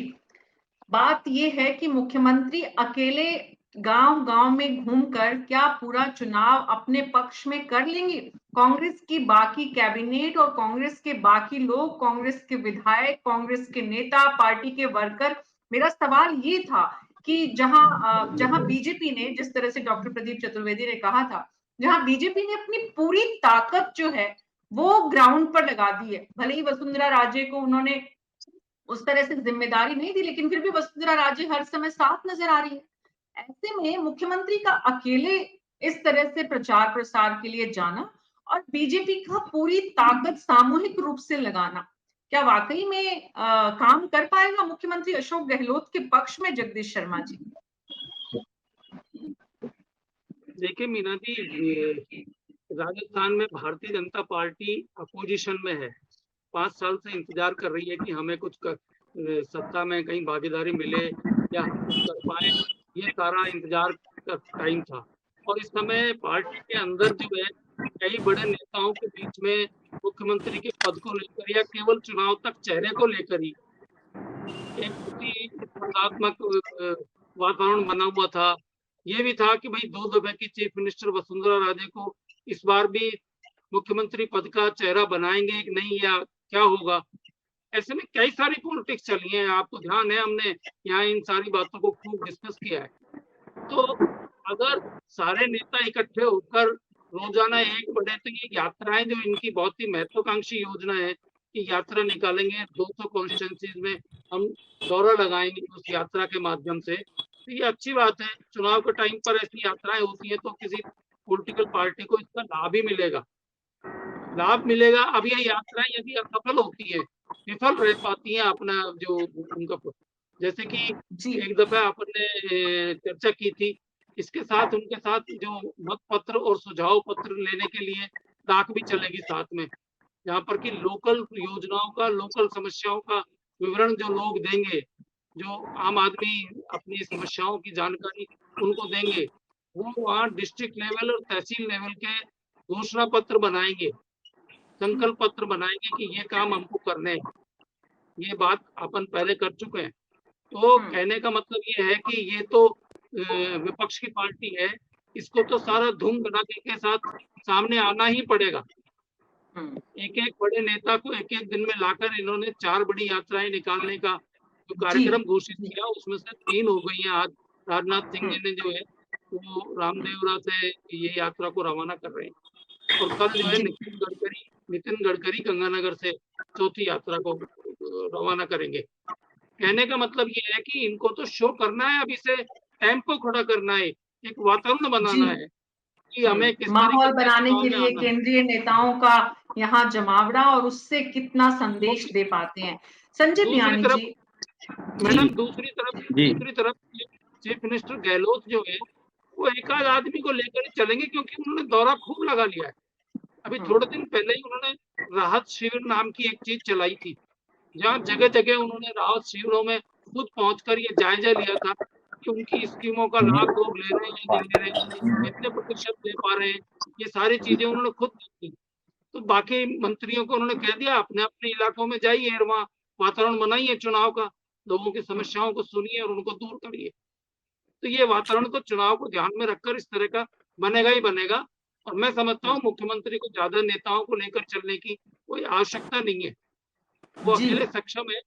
बात ये है कि मुख्यमंत्री अकेले गांव-गांव में घूमकर क्या पूरा चुनाव अपने पक्ष में कर लेंगे? कांग्रेस की बाकी कैबिनेट और कांग्रेस के बाकी लोग, कांग्रेस के विधायक, कांग्रेस के नेता, पार्टी के वर्कर, मेरा सवाल ये था कि जहां बीजेपी ने, जिस तरह से डॉक्टर प्रदीप चतुर्वेदी ने कहा था जहां बीजेपी ने अपनी पूरी ताकत जो है वो ग्राउंड पर लगा दी है। भले ही वसुंधरा राजे को उन्होंने उस तरह से जिम्मेदारी नहीं दी, लेकिन फिर भी वसुंधरा राजे हर समय साथ नजर आ रही है। ऐसे में मुख्यमंत्री का अकेले इस तरह से प्रचार प्रसार के लिए जाना और बीजेपी का पूरी ताकत सामूहिक रूप से लगाना, क्या वाकई में काम कर पाएगा मुख्यमंत्री अशोक गहलोत के पक्ष में, जगदीश शर्मा जी? देखिए मीना जी, राजस्थान में भारतीय जनता पार्टी अपोजिशन में है। 5 साल से इंतजार कर रही है कि हमें कुछ सत्ता में कहीं भागीदारी मिले या हम कुछ कर पाए। ये सारा इंतजार का टाइम था। और इस समय पार्टी के अंदर जो है कई बड़े नेताओं के बीच में मुख्यमंत्री के पद को लेकर या केवल चुनाव तक चेहरे को लेकर ही एक स्पर्धात्मक वातावरण बना हुआ था। ये भी था कि भाई 2 दफे की चीफ मिनिस्टर वसुंधरा राजे को इस बार भी मुख्यमंत्री पद का चेहरा बनाएंगे कि नहीं, या क्या होगा। ऐसे में कई सारी पॉलिटिक्स चली है, आपको ध्यान है, हमने यहाँ इन सारी बातों को खूब डिस्कस किया है। तो अगर सारे नेता इकट्ठे होकर रोजाना एक बढ़े तो ये यात्राएं जो इनकी बहुत ही महत्वाकांक्षी योजना है कि यात्रा निकालेंगे, 200 कॉन्स्टिट्यूंसीज में हम दौरा लगाएंगे उस यात्रा के माध्यम से, तो ये अच्छी बात है। चुनाव के टाइम पर ऐसी यात्राएं होती है तो किसी पॉलिटिकल पार्टी को इसका लाभ ही मिलेगा। अब ये यात्राएं यदि असफल होती है, विफल रह पाती है अपना जो उनका, जैसे कि एक दफा आपने चर्चा की थी, इसके साथ उनके साथ जो मत पत्र और सुझाव पत्र लेने के लिए डाक भी चलेगी साथ में, जहाँ पर कि लोकल योजनाओं का, लोकल समस्याओं का विवरण जो लोग देंगे, जो आम आदमी अपनी समस्याओं की जानकारी उनको देंगे, वो वहाँ डिस्ट्रिक्ट लेवल और तहसील लेवल के घोषणा पत्र बनाएंगे, संकल्प पत्र बनाएंगे कि ये काम हमको करने हैं। ये बात अपन पहले कर चुके हैं। तो कहने का मतलब ये है कि ये तो विपक्ष की पार्टी है, इसको तो सारा धूम धड़ाके के साथ सामने आना ही पड़ेगा। एक एक बड़े नेता को एक एक दिन में लाकर इन्होंने 4 बड़ी यात्राएं निकालने का जो कार्यक्रम घोषित किया, उसमें से 3 हो गई हैं। आज राजनाथ सिंह जी ने जो है वो रामदेवरा से ये यात्रा को रवाना कर रहे हैं, और कल जो है नितिन गडकरी गंगानगर से चौथी यात्रा को रवाना करेंगे। कहने का मतलब ये है कि इनको तो शो करना है, अभी से टेम्पो खड़ा करना है, एक वातावरण बनाना है कि हमें किस माहौल बनाने के लिए केंद्रीय नेताओं का यहाँ जमावड़ा, और उससे कितना संदेश दे पाते हैं। संजय बियानी जी। मैडम दूसरी तरफ चीफ मिनिस्टर गहलोत जो है वो एक आध आदमी को लेकर चलेंगे, क्योंकि उन्होंने दौरा खूब लगा लिया है। अभी थोड़े दिन पहले ही उन्होंने राहत शिविर नाम की एक चीज चलाई थी, जहाँ जगह जगह उन्होंने राहत शिविरों में खुद पहुंचकर ये जायजा लिया था कि उनकी स्कीमों का लाभ लोग ले रहे हैं, नहीं ले रहे हैं, कितने प्रतिशत ले पा रहे हैं, ये सारी चीजें उन्होंने खुद की। तो बाकी मंत्रियों को उन्होंने कह दिया अपने अपने इलाकों में जाइए और वहाँ वातावरण बनाइए चुनाव का, लोगों की समस्याओं को सुनिए और उनको दूर करिए। तो ये वातावरण तो चुनाव को ध्यान में रखकर इस तरह का बनेगा ही बनेगा। और मैं समझता हूँ मुख्यमंत्री को ज्यादा नेताओं को लेकर चलने की कोई आवश्यकता नहीं है, वो अकेले सक्षम है,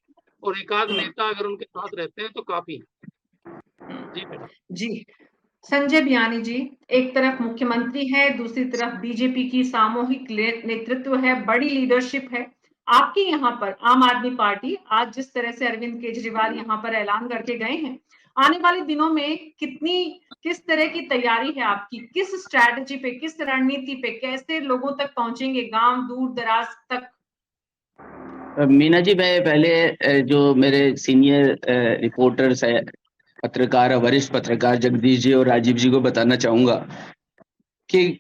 और एक आध नेता अगर उनके साथ रहते हैं तो काफी। जी संजय बियानी जी, एक तरफ मुख्यमंत्री है, दूसरी तरफ बीजेपी की सामूहिक नेतृत्व है, बड़ी लीडरशिप है। आपके यहाँ पर आम आदमी पार्टी आज जिस तरह से अरविंद केजरीवाल यहाँ पर ऐलान करके गए हैं, आने वाले दिनों में किस तरह की तैयारी है आपकी, किस स्ट्रैटेजी पे, किस रणनीति पे, कैसे लोगों तक पहुंचेंगे, गांव दूर दराज तक? मीना जी, मैं पहले जो मेरे सीनियर रिपोर्टर्स है, पत्रकार, वरिष्ठ पत्रकार जगदीश जी और राजीव जी को बताना चाहूंगा कि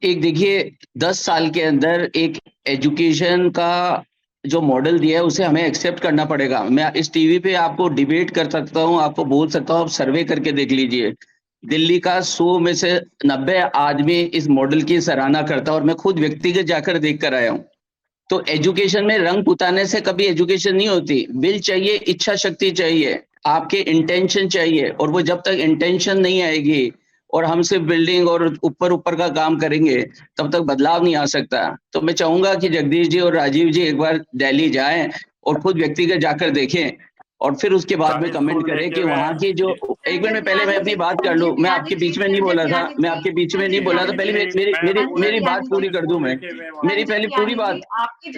एक देखिए 10 साल के अंदर एक एजुकेशन का जो मॉडल दिया है उसे हमें एक्सेप्ट करना पड़ेगा। मैं इस टीवी पे आपको डिबेट कर सकता हूँ, आपको बोल सकता हूँ, आप सर्वे करके देख लीजिए। दिल्ली का 100 में से 90 आदमी इस मॉडल की सराहना करता है, और मैं खुद व्यक्तिगत जाकर देख कर आया हूँ। तो एजुकेशन में रंग पुताने से कभी एजुकेशन नहीं होती। बिल चाहिए, इच्छा शक्ति चाहिए, आपके इंटेंशन चाहिए, और वो जब तक इंटेंशन नहीं आएगी और हम सिर्फ बिल्डिंग और ऊपर का काम करेंगे तब तक बदलाव नहीं आ सकता। तो मैं चाहूंगा कि जगदीश जी और राजीव जी एक बार दिल्ली जाएं और खुद व्यक्तिगत जाकर देखें और फिर उसके बाद में कमेंट करें कि वहां की जो एक मिनट में पहले मैं अपनी बात कर लूं। मैं आपके बीच में नहीं बोला था, मैं आपके बीच में नहीं बोला था। पहले मेरी बात पूरी कर दूं। मैं मेरी पहले पूरी बात। आपकी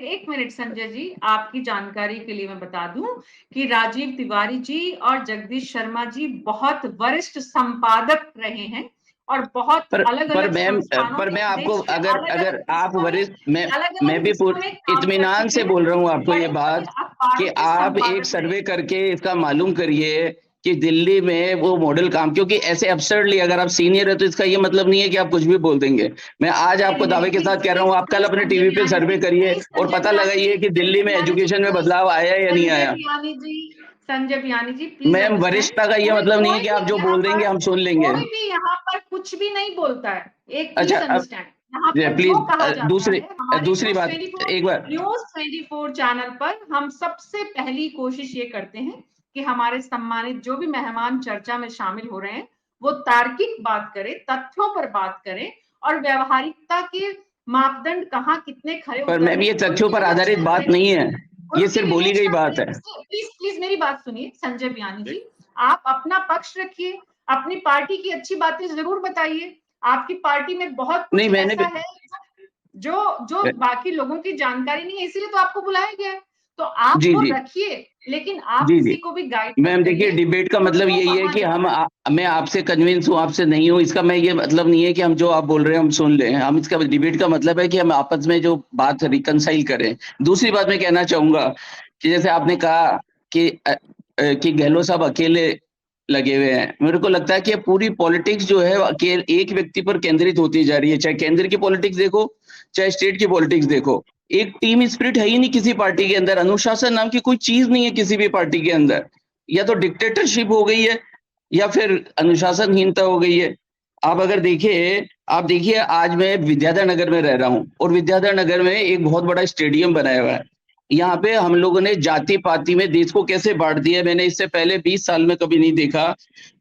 एक मिनट संजय जी, आपकी जानकारी के लिए मैं बता दूं कि राजीव तिवारी जी और जगदीश शर्मा जी बहुत वरिष्ठ संपादक रहे हैं और बहुत पर मैं आपको अगर आप वरिष्ठ, मैं भी पूरे इत्मीनान से बोल रहा हूँ आपको ये बात कि आप एक सर्वे करके इसका मालूम करिए कि दिल्ली में वो मॉडल काम, क्योंकि ऐसे अब्सर्डली अगर आप सीनियर है तो इसका ये मतलब नहीं है कि आप कुछ भी बोल देंगे। मैं आज आपको दावे के साथ कह रहा हूँ, आप कल अपने टीवी पे सर्वे करिए और पता लगाइए कि दिल्ली में एजुकेशन में बदलाव आया या नहीं आया। संजय बियानी जी प्लीज। मैम, वरिष्ठता का ये मतलब नहीं है कि आप जो बोल देंगे हम सुन लेंगे। कोई भी यहाँ पर कुछ भी नहीं बोलता है। एक अच्छा, प्लीज दूसरी बात एक बार, न्यूज 24 चैनल पर हम सबसे पहली कोशिश ये करते हैं कि हमारे सम्मानित जो भी मेहमान चर्चा में शामिल हो रहे हैं वो तार्किक बात करें, तथ्यों पर बात करें और व्यवहारिकता के मापदंड कहाँ कितने खरे पर मैम ये तथ्यों पर आधारित बात नहीं है, ये सिर्फ बोली गई बात है। प्लीज मेरी बात सुनिए संजय बियानी जी, आप अपना पक्ष रखिए, अपनी पार्टी की अच्छी बातें जरूर बताइए। आपकी पार्टी में बहुत कुछ ऐसा है जो बाकी लोगों की जानकारी नहीं है, इसीलिए तो आपको बुलाया गया है। तो आप वो रखिए, लेकिन आप किसी को भी गाइड मैम देखिए, डिबेट का मतलब यही है कि मैं आपसे कन्विंस हूँ, आपसे नहीं हूँ। इसका मैं ये मतलब नहीं है कि हम जो आप बोल रहे हैं हम सुन लें। हम इसका डिबेट का मतलब है कि हम आपस में जो बात रिकंसाइल करें। दूसरी बात मैं कहना चाहूंगा कि जैसे आपने कहा कि गहलोत साहब अकेले लगे हुए हैं, मेरे को लगता है कि पूरी पॉलिटिक्स जो है एक व्यक्ति पर केंद्रित होती जा रही है। चाहे केंद्र की पॉलिटिक्स देखो, चाहे स्टेट की पॉलिटिक्स देखो, एक टीम स्पिरिट है ही नहीं किसी पार्टी के अंदर। अनुशासन नाम की कोई चीज नहीं है किसी भी पार्टी के अंदर। या तो डिक्टेटरशिप हो गई है या फिर अनुशासनहीनता हो गई है। आप अगर आप देखिए आज मैं विद्याधर नगर में रह रहा हूँ और विद्याधर नगर में एक बहुत बड़ा स्टेडियम बनाया हुआ है। यहाँ पे हम लोगों ने जाति पाति में देश को कैसे बांट दिया, मैंने इससे पहले 20 साल में कभी नहीं देखा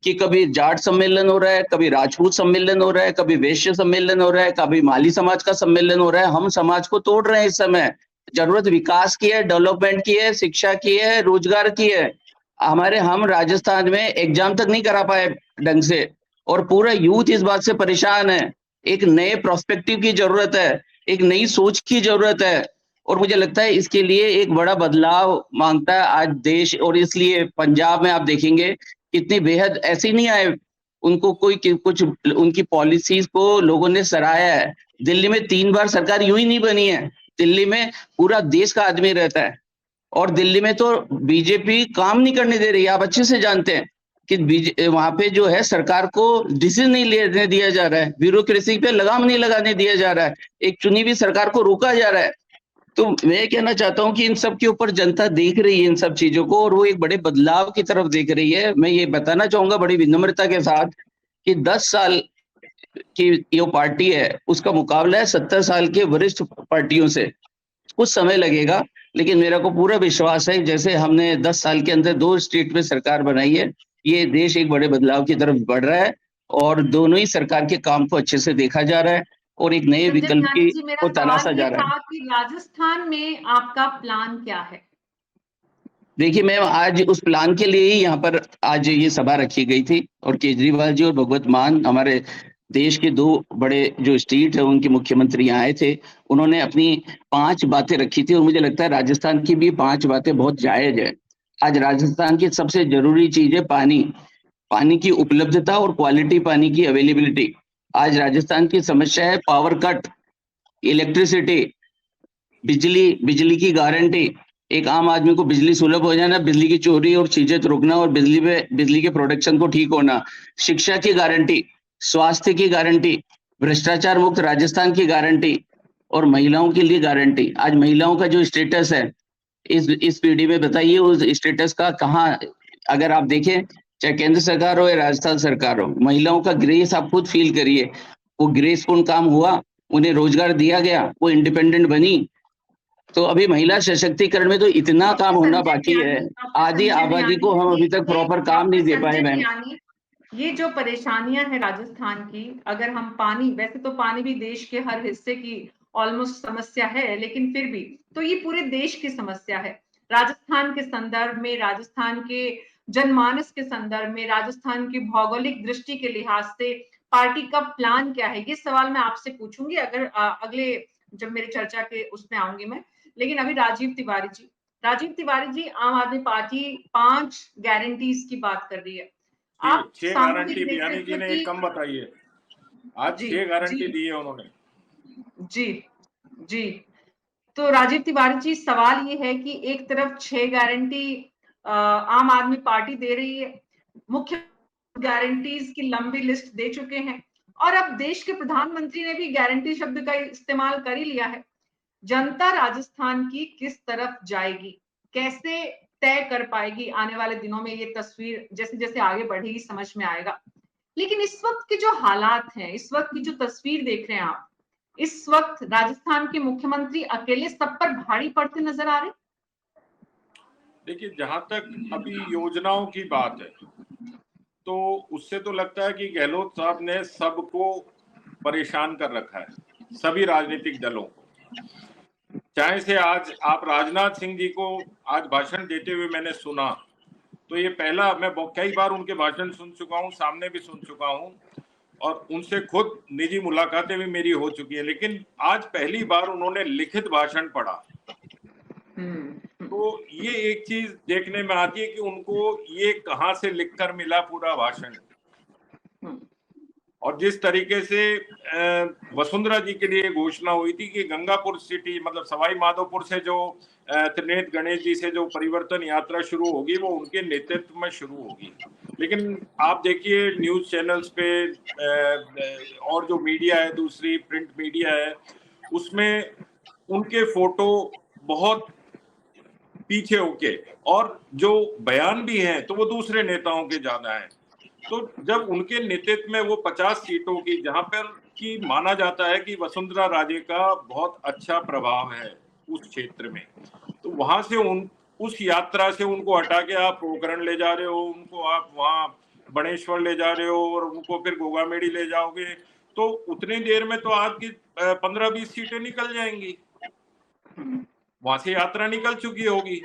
कि कभी जाट सम्मेलन हो रहा है, कभी राजपूत सम्मेलन हो रहा है, कभी वैश्य सम्मेलन हो रहा है, कभी माली समाज का सम्मेलन हो रहा है। हम समाज को तोड़ रहे हैं इस समय। जरूरत विकास की है, डेवलपमेंट की है, शिक्षा की है, रोजगार की है। हम राजस्थान में एग्जाम तक नहीं करा पाए ढंग से और पूरा यूथ इस बात से परेशान है। एक नए प्रोस्पेक्टिव की जरूरत है, एक नई सोच की जरूरत है और मुझे लगता है इसके लिए एक बड़ा बदलाव मांगता है आज देश। और इसलिए पंजाब में आप देखेंगे कितनी बेहद ऐसे नहीं आए, उनको कुछ उनकी पॉलिसीज को लोगों ने सराहा है। दिल्ली में 3 बार सरकार यूं ही नहीं बनी है। दिल्ली में पूरा देश का आदमी रहता है और दिल्ली में तो बीजेपी काम नहीं करने दे रही है। आप अच्छे से जानते हैं कि वहां पे जो है सरकार को डिसीजन नहीं लेने दिया जा रहा है, ब्यूरोक्रेसी पे लगाम नहीं लगाने दिया जा रहा है, एक चुनी हुई सरकार को रोका जा रहा है। तो मैं कहना चाहता हूं कि इन सब के ऊपर जनता देख रही है इन सब चीजों को और वो एक बड़े बदलाव की तरफ देख रही है। मैं ये बताना चाहूंगा बड़ी विनम्रता के साथ कि 10 साल की जो पार्टी है उसका मुकाबला है 70 साल के वरिष्ठ पार्टियों से। कुछ समय लगेगा लेकिन मेरा को पूरा विश्वास है जैसे हमने 10 साल के अंदर 2 स्टेट में सरकार बनाई है, ये देश एक बड़े बदलाव की तरफ बढ़ रहा है और दोनों ही सरकार के काम को अच्छे से देखा जा रहा है और एक नए विकल्प को तलाशा जा रहा है। राजस्थान में आपका प्लान क्या है? देखिए मैम, आज उस प्लान के लिए ही यहाँ पर आज ये सभा रखी गई थी और केजरीवाल जी और भगवत मान हमारे देश के 2 बड़े जो स्टेट है उनके मुख्यमंत्री यहाँ आए थे। उन्होंने अपनी 5 बातें रखी थी और मुझे लगता है राजस्थान की भी 5 बातें बहुत जायज है। आज राजस्थान की सबसे जरूरी चीज है पानी की उपलब्धता और क्वालिटी पानी की अवेलेबिलिटी। आज राजस्थान की समस्या है पावर कट, इलेक्ट्रिसिटी, बिजली की गारंटी। एक आम आदमी को बिजली सुलभ हो जाना, बिजली की चोरी और चीजें रुकना और बिजली के प्रोडक्शन को ठीक होना, शिक्षा की गारंटी, स्वास्थ्य की गारंटी, भ्रष्टाचार मुक्त राजस्थान की गारंटी और महिलाओं के लिए गारंटी। आज महिलाओं का जो स्टेटस है इस पीढ़ी में बताइए उस स्टेटस का कहाँ, अगर आप देखें चाहे केंद्र सरकार हो या राजस्थान सरकार हो, महिलाओं का ग्रेस आप खुद फील करिए। वो ग्रेसपूर्ण काम हुआ, उन्हें रोजगार दिया गया, वो इंडिपेंडेंट बनी। तो अभी महिला सशक्तिकरण में तो इतना काम होना बाकी है। आधी आबादी को हम अभी तक प्रॉपर काम नहीं दे पाए मैम। ये जो परेशानियां हैं राजस्थान की, अगर हम वैसे तो पानी भी देश के हर हिस्से की ऑलमोस्ट समस्या है, लेकिन फिर भी तो ये पूरे देश की समस्या है। राजस्थान के संदर्भ में, राजस्थान के जनमानस के संदर्भ में, राजस्थान की भौगोलिक दृष्टि के लिहाज से पार्टी का प्लान क्या है? ये सवाल मैं आपसे पूछूंगी अगर अगले जब मेरी चर्चा के उसमें आऊंगी मैं। लेकिन अभी राजीव तिवारी जी आम आदमी पार्टी 5 गारंटीज की बात कर रही है। आप छह सामूहिक गारंटी बयानी जी नेतृत्व ने की कम बताइए। आज जी 6 गारंटी जी दी है उन्होंने। जी जी तो राजीव तिवारी जी सवाल ये है कि एक तरफ 6 गारंटी आम आदमी पार्टी दे रही है, मुख्य गारंटीज की लंबी लिस्ट दे चुके हैं और अब देश के प्रधानमंत्री ने भी गारंटी शब्द का इस्तेमाल कर ही लिया है। जनता राजस्थान की किस तरफ जाएगी, कैसे तय कर पाएगी आने वाले दिनों में? ये तस्वीर जैसे जैसे आगे बढ़ेगी समझ में आएगा। लेकिन इस वक्त के जो हालात हैं, इस वक्त की जो तस्वीर देख रहे हैं आप, इस वक्त राजस्थान के मुख्यमंत्री अकेले सब पर भारी पड़ते नजर आ रहे? देखिए, जहां तक अभी योजनाओं की बात है तो उससे तो लगता है कि गहलोत साहब ने सबको परेशान कर रखा है, सभी राजनीतिक दलों को। चाहे से आज आप राजनाथ सिंह जी को आज भाषण देते हुए मैंने सुना, तो ये पहला, मैं कई बार उनके भाषण सुन चुका हूं, सामने भी सुन चुका हूं और उनसे खुद निजी मुलाकातें भी मेरी हो चुकी है, लेकिन आज पहली बार उन्होंने लिखित भाषण पढ़ा। तो ये एक चीज देखने में आती है कि उनको ये कहां से लिखकर मिला पूरा भाषण। और जिस तरीके से वसुंधरा जी के लिए घोषणा हुई थी कि गंगापुर सिटी मतलब सवाई माधोपुर से जो त्रिनेत्र गणेश जी से जो परिवर्तन यात्रा शुरू होगी वो उनके नेतृत्व में शुरू होगी, लेकिन आप देखिए न्यूज चैनल्स पे और जो मीडिया है, दूसरी प्रिंट मीडिया है, उसमें उनके फोटो बहुत पीछे होके और जो बयान भी हैं तो वो दूसरे नेताओं के ज्यादा हैं। तो जब उनके नेतृत्व में वो 50 सीटों की, जहां पर कि माना जाता है कि वसुंधरा राजे का बहुत अच्छा प्रभाव है उस क्षेत्र में, तो वहां से उस यात्रा से उनको हटा के आप पोखरण ले जा रहे हो, उनको आप वहां बणेश्वर ले जा रहे हो और उनको फिर गोगामेड़ी ले जाओगे, तो उतनी देर में तो आपकी 15-20 सीटें निकल जाएंगी, वहां से यात्रा निकल चुकी होगी।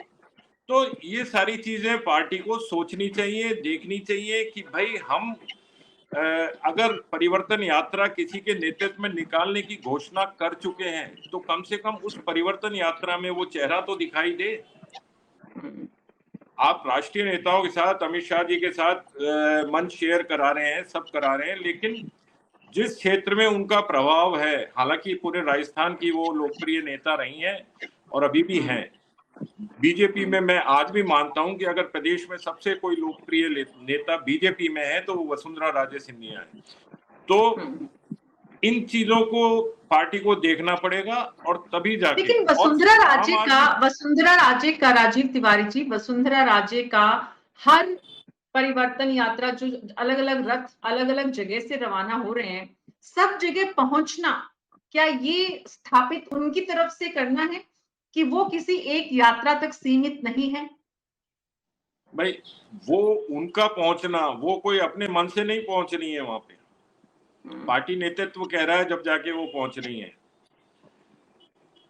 तो ये सारी चीजें पार्टी को सोचनी चाहिए, देखनी चाहिए कि भाई हम अगर परिवर्तन यात्रा किसी के नेतृत्व में निकालने की घोषणा कर चुके हैं तो कम से कम उस परिवर्तन यात्रा में वो चेहरा तो दिखाई दे। आप राष्ट्रीय नेताओं के साथ, अमित शाह जी के साथ मंच शेयर करा रहे हैं, सब करा रहे हैं, लेकिन जिस क्षेत्र में उनका प्रभाव है, हालांकि पूरे राजस्थान की वो लोकप्रिय नेता रही हैं और अभी भी हैं। बीजेपी में मैं आज भी मानता हूं कि अगर प्रदेश में सबसे कोई लोकप्रिय नेता बीजेपी में है तो वो वसुंधरा राजे सिंधिया है। तो इन चीजों को पार्टी को देखना पड़ेगा और तभी जाके। लेकिन वसुंधरा राजे का राजीव तिवारी जी, वसुंधरा राजे का हर परिवर्तन यात्रा जो अलग अलग रथ अलग अलग जगह से रवाना हो रहे हैं, सब जगह पहुंचना, क्या ये स्थापित उनकी तरफ से करना है कि वो किसी एक यात्रा तक सीमित नहीं है? भाई वो उनका पहुंचना, वो कोई अपने मन से नहीं पहुंच रही है, वहां पे पार्टी नेतृत्व कह रहा है जब जाके वो पहुंच रही है।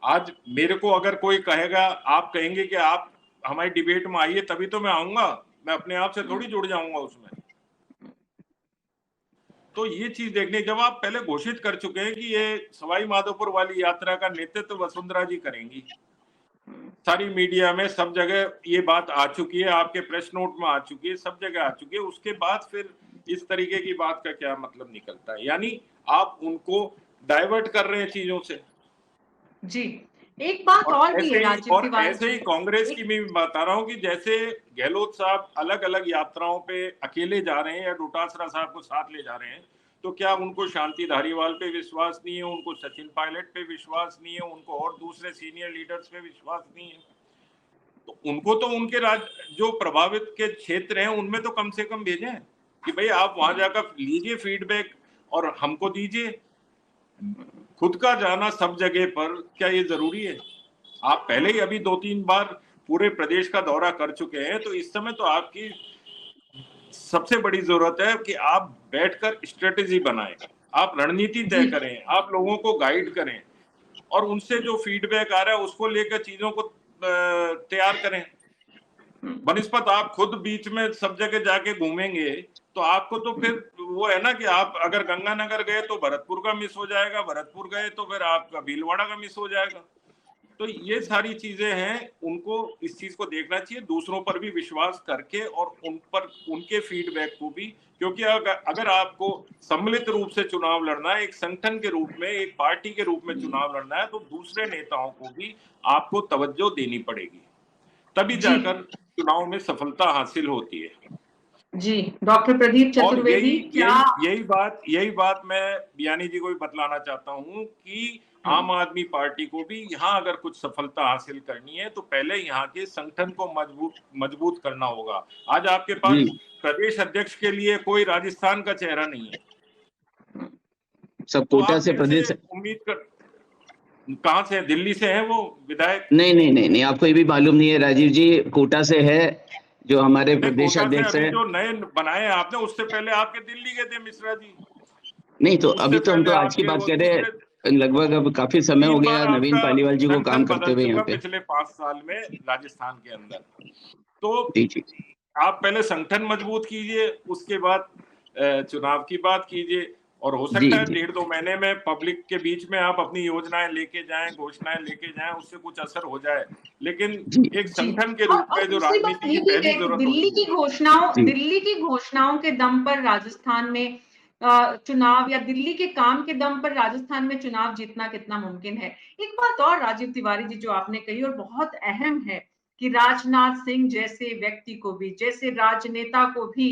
आज मेरे को अगर कोई कहेगा, आप कहेंगे कि आप हमारी डिबेट में आइए तभी तो मैं आऊंगा, मैं अपने आप से थोड़ी जुड़ जाऊंगा उसमें। तो ये चीज देखने, जब आप पहले घोषित कर चुके हैं कि ये सवाई माधोपुर वाली यात्रा का नेतृत्व वसुंधरा जी करेंगी, सारी मीडिया में सब जगह ये बात आ चुकी है, आपके प्रेस नोट में आ चुकी है, सब जगह आ चुकी है, उसके बाद फिर इस तरीके की बात का क्या मतलब निकलता है? यानी आप उनको डाइवर्ट कर रहे हैं चीजों से। जी, एक बात और भी है राजीव तिवारी, ऐसे ही कांग्रेस की मैं बता रहा हूं कि जैसे गहलोत साहब अलग अलग यात्राओं पे अकेले जा रहे हैं या डोटासरा साहब को साथ ले जा रहे हैं, तो क्या उनको शांति धारीवाल पे विश्वास नहीं है, उनको सचिन पायलट पे विश्वास नहीं है, उनको और दूसरे सीनियर लीडर्स पे विश्वास नहीं है? तो उनको तो उनके जो प्रभावित के क्षेत्र हैं उनमें तो कम से कम भेजें कि भाई आप वहां जाकर लीजिए फीडबैक और हमको दीजिए। खुद का जाना सब जगह पर क्या ये जरूरी है? आप पहले ही अभी 2-3 बार पूरे प्रदेश का दौरा कर चुके हैं, तो इस समय तो आपकी सबसे बड़ी जरूरत है कि आप बैठकर स्ट्रेटेजी बनाएं, आप रणनीति तय करें, आप लोगों को गाइड करें और उनसे जो फीडबैक आ रहा है उसको लेकर चीजों को तैयार करें। बनिस्पत आप खुद बीच में सब जगह जाके घूमेंगे तो आपको तो फिर वो है ना कि आप अगर गंगानगर गए तो भरतपुर का मिस हो जाएगा, भरतपुर गए तो फिर आपका भीलवाड़ा का मिस हो जाएगा। तो ये सारी चीजें हैं, उनको इस चीज को देखना चाहिए, दूसरों पर भी विश्वास करके और उन पर उनके फीडबैक को भी, क्योंकि अगर आपको सम्मिलित रूप से चुनाव लड़ना है, एक संगठन के रूप में, एक पार्टी के रूप में चुनाव लड़ना है, तो दूसरे नेताओं को भी आपको तवज्जो देनी पड़ेगी, तभी जाकर चुनाव में सफलता हासिल होती है। जी, डॉक्टर प्रदीप चतुर्वेदी, यही बात मैं बियानी जी को भी बतलाना चाहता हूं कि आम आदमी पार्टी को भी यहाँ अगर कुछ सफलता हासिल करनी है तो पहले यहाँ के संगठन को मजबूत करना होगा। आज आपके पास प्रदेश अध्यक्ष के लिए कोई राजस्थान का चेहरा नहीं है। सब कोटा से प्रदेश उम्मीद कर, कहाँ से, दिल्ली से है वो विधायक? नहीं, आपको ये भी मालूम नहीं है राजीव जी, कोटा से है जो हमारे प्रदेश अध्यक्ष है। जो नए बनाए आपने, उससे पहले आपके दिल्ली गए थे मिश्रा जी। नहीं तो अभी तो हम तो आज की बात कर रहे हैं, लगभग अब काफी समय हो गया नवीन पालीवाल जी को काम करते हुए यहाँ पे पिछले 5 साल में राजस्थान के अंदर। तो आप पहले संगठन मजबूत कीजिए, उसके बाद चुनाव की बात कीजिए, और हो सकता है 1.5-2 महीने में पब्लिक के बीच में आप अपनी योजनाएं लेके जाएं, घोषणाएं लेके जाएं, उससे कुछ असर हो जाए, लेकिन एक संगठन के रूप में जो राजनीति की पहली जरूरत दिल्ली की घोषणाओं के दम पर राजस्थान में चुनाव, या दिल्ली के काम के दम पर राजस्थान में चुनाव जीतना कितना मुमकिन है। एक बात और राजीव तिवारी जी जो आपने कही और बहुत अहम है कि राजनाथ सिंह जैसे व्यक्ति को भी, जैसे राजनेता को भी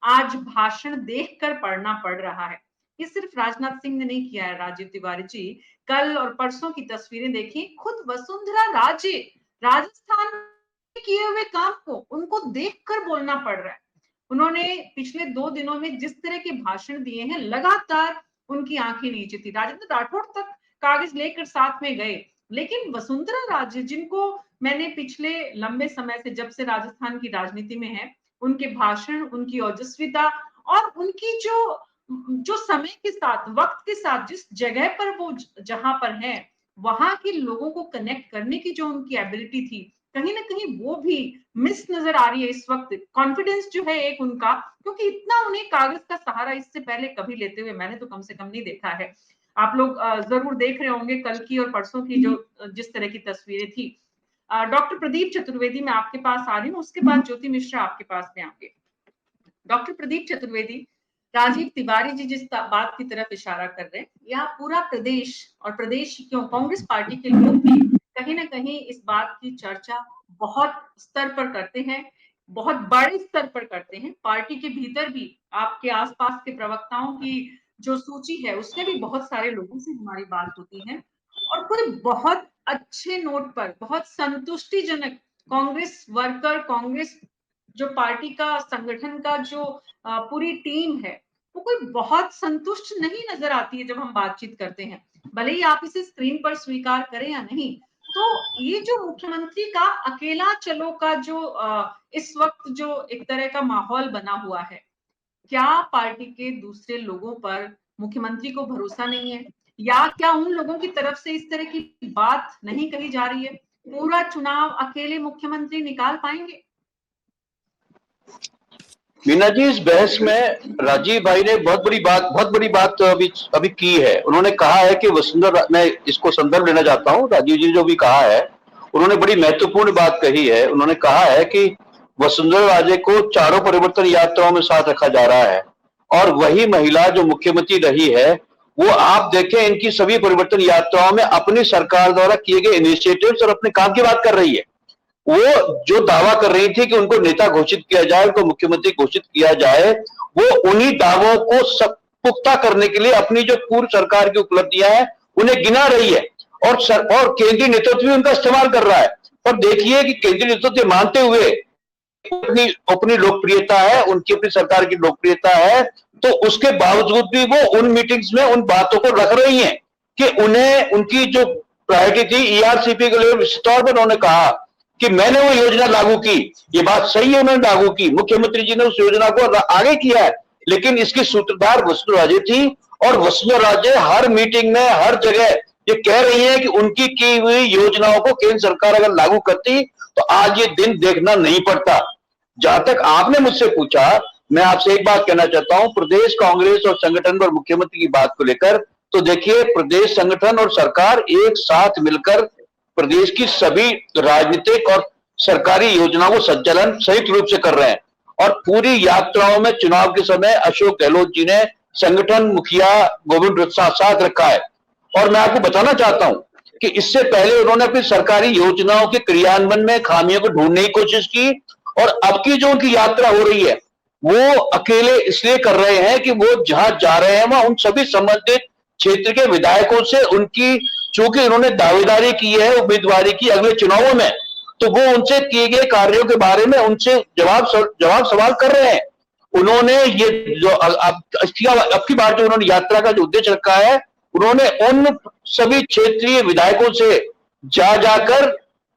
आज भाषण देखकर पढ़ना पड़ रहा है। ये सिर्फ राजनाथ सिंह ने नहीं किया है राजीव तिवारी जी, कल और परसों की तस्वीरें देखी, खुद वसुंधरा राजे राजस्थान में किए हुए काम को उनको देखकर बोलना पड़ रहा है। उन्होंने पिछले 2 दिनों में जिस तरह के भाषण दिए हैं, लगातार उनकी आंखें नीचे थी। राजेंद्र राठौड़ तक कागज लेकर साथ में गए, लेकिन वसुंधरा राजे, जिनको मैंने पिछले लंबे समय से, जब से राजस्थान की राजनीति में है, उनके भाषण, उनकी ओजस्विता और उनकी जो समय के साथ, वक्त के साथ, जिस जगह पर वो जहां पर है, वहां के लोगों को कनेक्ट करने की जो उनकी एबिलिटी थी, कहीं ना कहीं वो भी मिस नजर आ रही है इस वक्त। कॉन्फिडेंस जो है एक उनका, क्योंकि इतना उन्हें कागज का सहारा इससे पहले कभी लेते हुए मैंने तो कम से कम नहीं देखा है। आप लोग जरूर देख रहे होंगे कल की और परसों की जो जिस तरह की तस्वीरें थी। डॉक्टर प्रदीप चतुर्वेदी, मैं आपके पास आ रही हूँ, उसके बाद ज्योति मिश्रा आपके पास में आएंगे। डॉक्टर प्रदीप चतुर्वेदी, राजीव तिवारी जी जिस बात की तरफ इशारा कर रहे हैं, यह पूरा प्रदेश और प्रदेश क्यों कांग्रेस पार्टी के लोग भी कहीं ना कहीं इस बात की चर्चा बहुत स्तर पर करते हैं, बहुत बड़े स्तर पर करते हैं। पार्टी के भीतर भी आपके आसपास के प्रवक्ताओं की जो सूची है उसमें भी बहुत सारे लोगों से हमारी बात होती है, और कोई बहुत अच्छे नोट पर, बहुत संतुष्टिजनक कांग्रेस वर्कर, कांग्रेस जो पार्टी का, संगठन का जो पूरी टीम है, वो कोई बहुत संतुष्ट नहीं नजर आती है जब हम बातचीत करते हैं, भले ही आप इसे स्क्रीन पर स्वीकार करें या नहीं। तो ये जो मुख्यमंत्री का अकेला चलो का जो इस वक्त जो एक तरह का माहौल बना हुआ है, क्या पार्टी के दूसरे लोगों पर मुख्यमंत्री को भरोसा नहीं है, या क्या उन लोगों की तरफ से इस तरह की बात नहीं कही जा रही है? पूरा चुनाव अकेले मुख्यमंत्री निकाल पाएंगे? मीना जी, इस बहस में राजीव भाई ने बहुत बड़ी बात अभी की है। उन्होंने कहा है कि वसुंधरा, मैं इसको संदर्भ लेना चाहता हूं, राजीव जी जो भी कहा है, उन्होंने बड़ी महत्वपूर्ण बात कही है। उन्होंने कहा है कि वसुंधरा राजे को चारों परिवर्तन यात्राओं में साथ रखा जा रहा है, और वही महिला जो मुख्यमंत्री रही है, वो आप देखें इनकी सभी परिवर्तन यात्राओं में अपनी सरकार द्वारा किए गए इनिशिएटिव्स और अपने काम की बात कर रही है। वो जो दावा कर रही थी कि उनको नेता घोषित किया जाए, उनको मुख्यमंत्री घोषित किया जाए, वो उन्हीं दावों को पुख्ता करने के लिए अपनी जो पूर्व सरकार की उपलब्धियां हैं उन्हें गिना रही है, और केंद्रीय नेतृत्व भी उनका इस्तेमाल कर रहा है। और देखिए कि केंद्रीय नेतृत्व मानते हुए अपनी लोकप्रियता है, उनकी अपनी सरकार की लोकप्रियता है, तो उसके बावजूद भी वो उन मीटिंग्स में उन बातों को रख रही हैं कि उन्हें, उनकी जो प्रायोरिटी थी ईआरसीपी के लिए, निश्चित तौर पर उन्होंने कहा कि मैंने वो योजना लागू की। ये बात सही है, उन्होंने लागू की, मुख्यमंत्री जी ने उस योजना को आगे किया है, लेकिन इसकी सूत्रधार वसुंधरा राजे थी, और वसुंधरा राजे हर मीटिंग में, हर जगह ये कह रही है कि उनकी की हुई योजनाओं को केंद्र सरकार अगर लागू करती तो आज ये दिन देखना नहीं पड़ता। जहां तक आपने मुझसे पूछा, मैं आपसे एक बात कहना चाहता हूं, प्रदेश कांग्रेस और संगठन और मुख्यमंत्री की बात को लेकर, तो देखिए प्रदेश संगठन और सरकार एक साथ मिलकर प्रदेश की सभी राजनीतिक और सरकारी योजनाओं को संचालन संयुक्त रूप से कर रहे हैं। और पूरी यात्राओं में चुनाव के समय अशोक गहलोत जी ने संगठन मुखिया गोविंद साथ रखा है। और मैं आपको बताना चाहता हूं कि इससे पहले उन्होंने अपनी सरकारी योजनाओं के क्रियान्वयन में खामियों को ढूंढने की कोशिश की, और अब की जो उनकी यात्रा हो रही है वो अकेले इसलिए कर रहे हैं कि वो जहां जा रहे हैं वहां उन सभी संबंधित क्षेत्र के विधायकों से उनकी, चूंकि उन्होंने दावेदारी की है, उम्मीदवारी की अगले चुनावों में, तो वो उनसे किए गए कार्यों के बारे में उनसे जवाब सवाल कर रहे हैं। उन्होंने ये जो अब की बार जो उन्होंने यात्रा का जो उद्देश्य रखा है, उन्होंने उन सभी क्षेत्रीय विधायकों से जाकर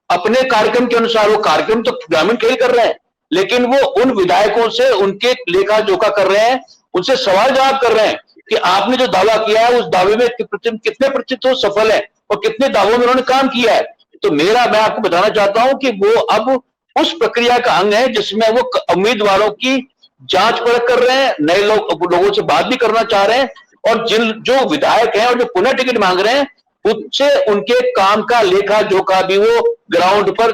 अपने कार्यक्रम के अनुसार, वो कार्यक्रम तो ग्रामीण खेल कर रहे हैं, लेकिन वो उन विधायकों से उनके लेखा जोखा कर रहे हैं, उनसे सवाल जवाब कर रहे हैं कि आपने जो दावा किया है उस दावे में कितने प्रतिशत वो सफल है और कितने दावों में उन्होंने काम किया है। तो मैं आपको बताना चाहता हूं कि वो अब उस प्रक्रिया का अंग है जिसमें वो उम्मीदवारों की जांच परख कर रहे हैं, नए लोगों से बात भी करना चाह रहे हैं, और जो विधायक हैं और जो पुनः टिकट मांग रहे हैं उससे उनके काम का लेखा जोखा भी वो ग्राउंड पर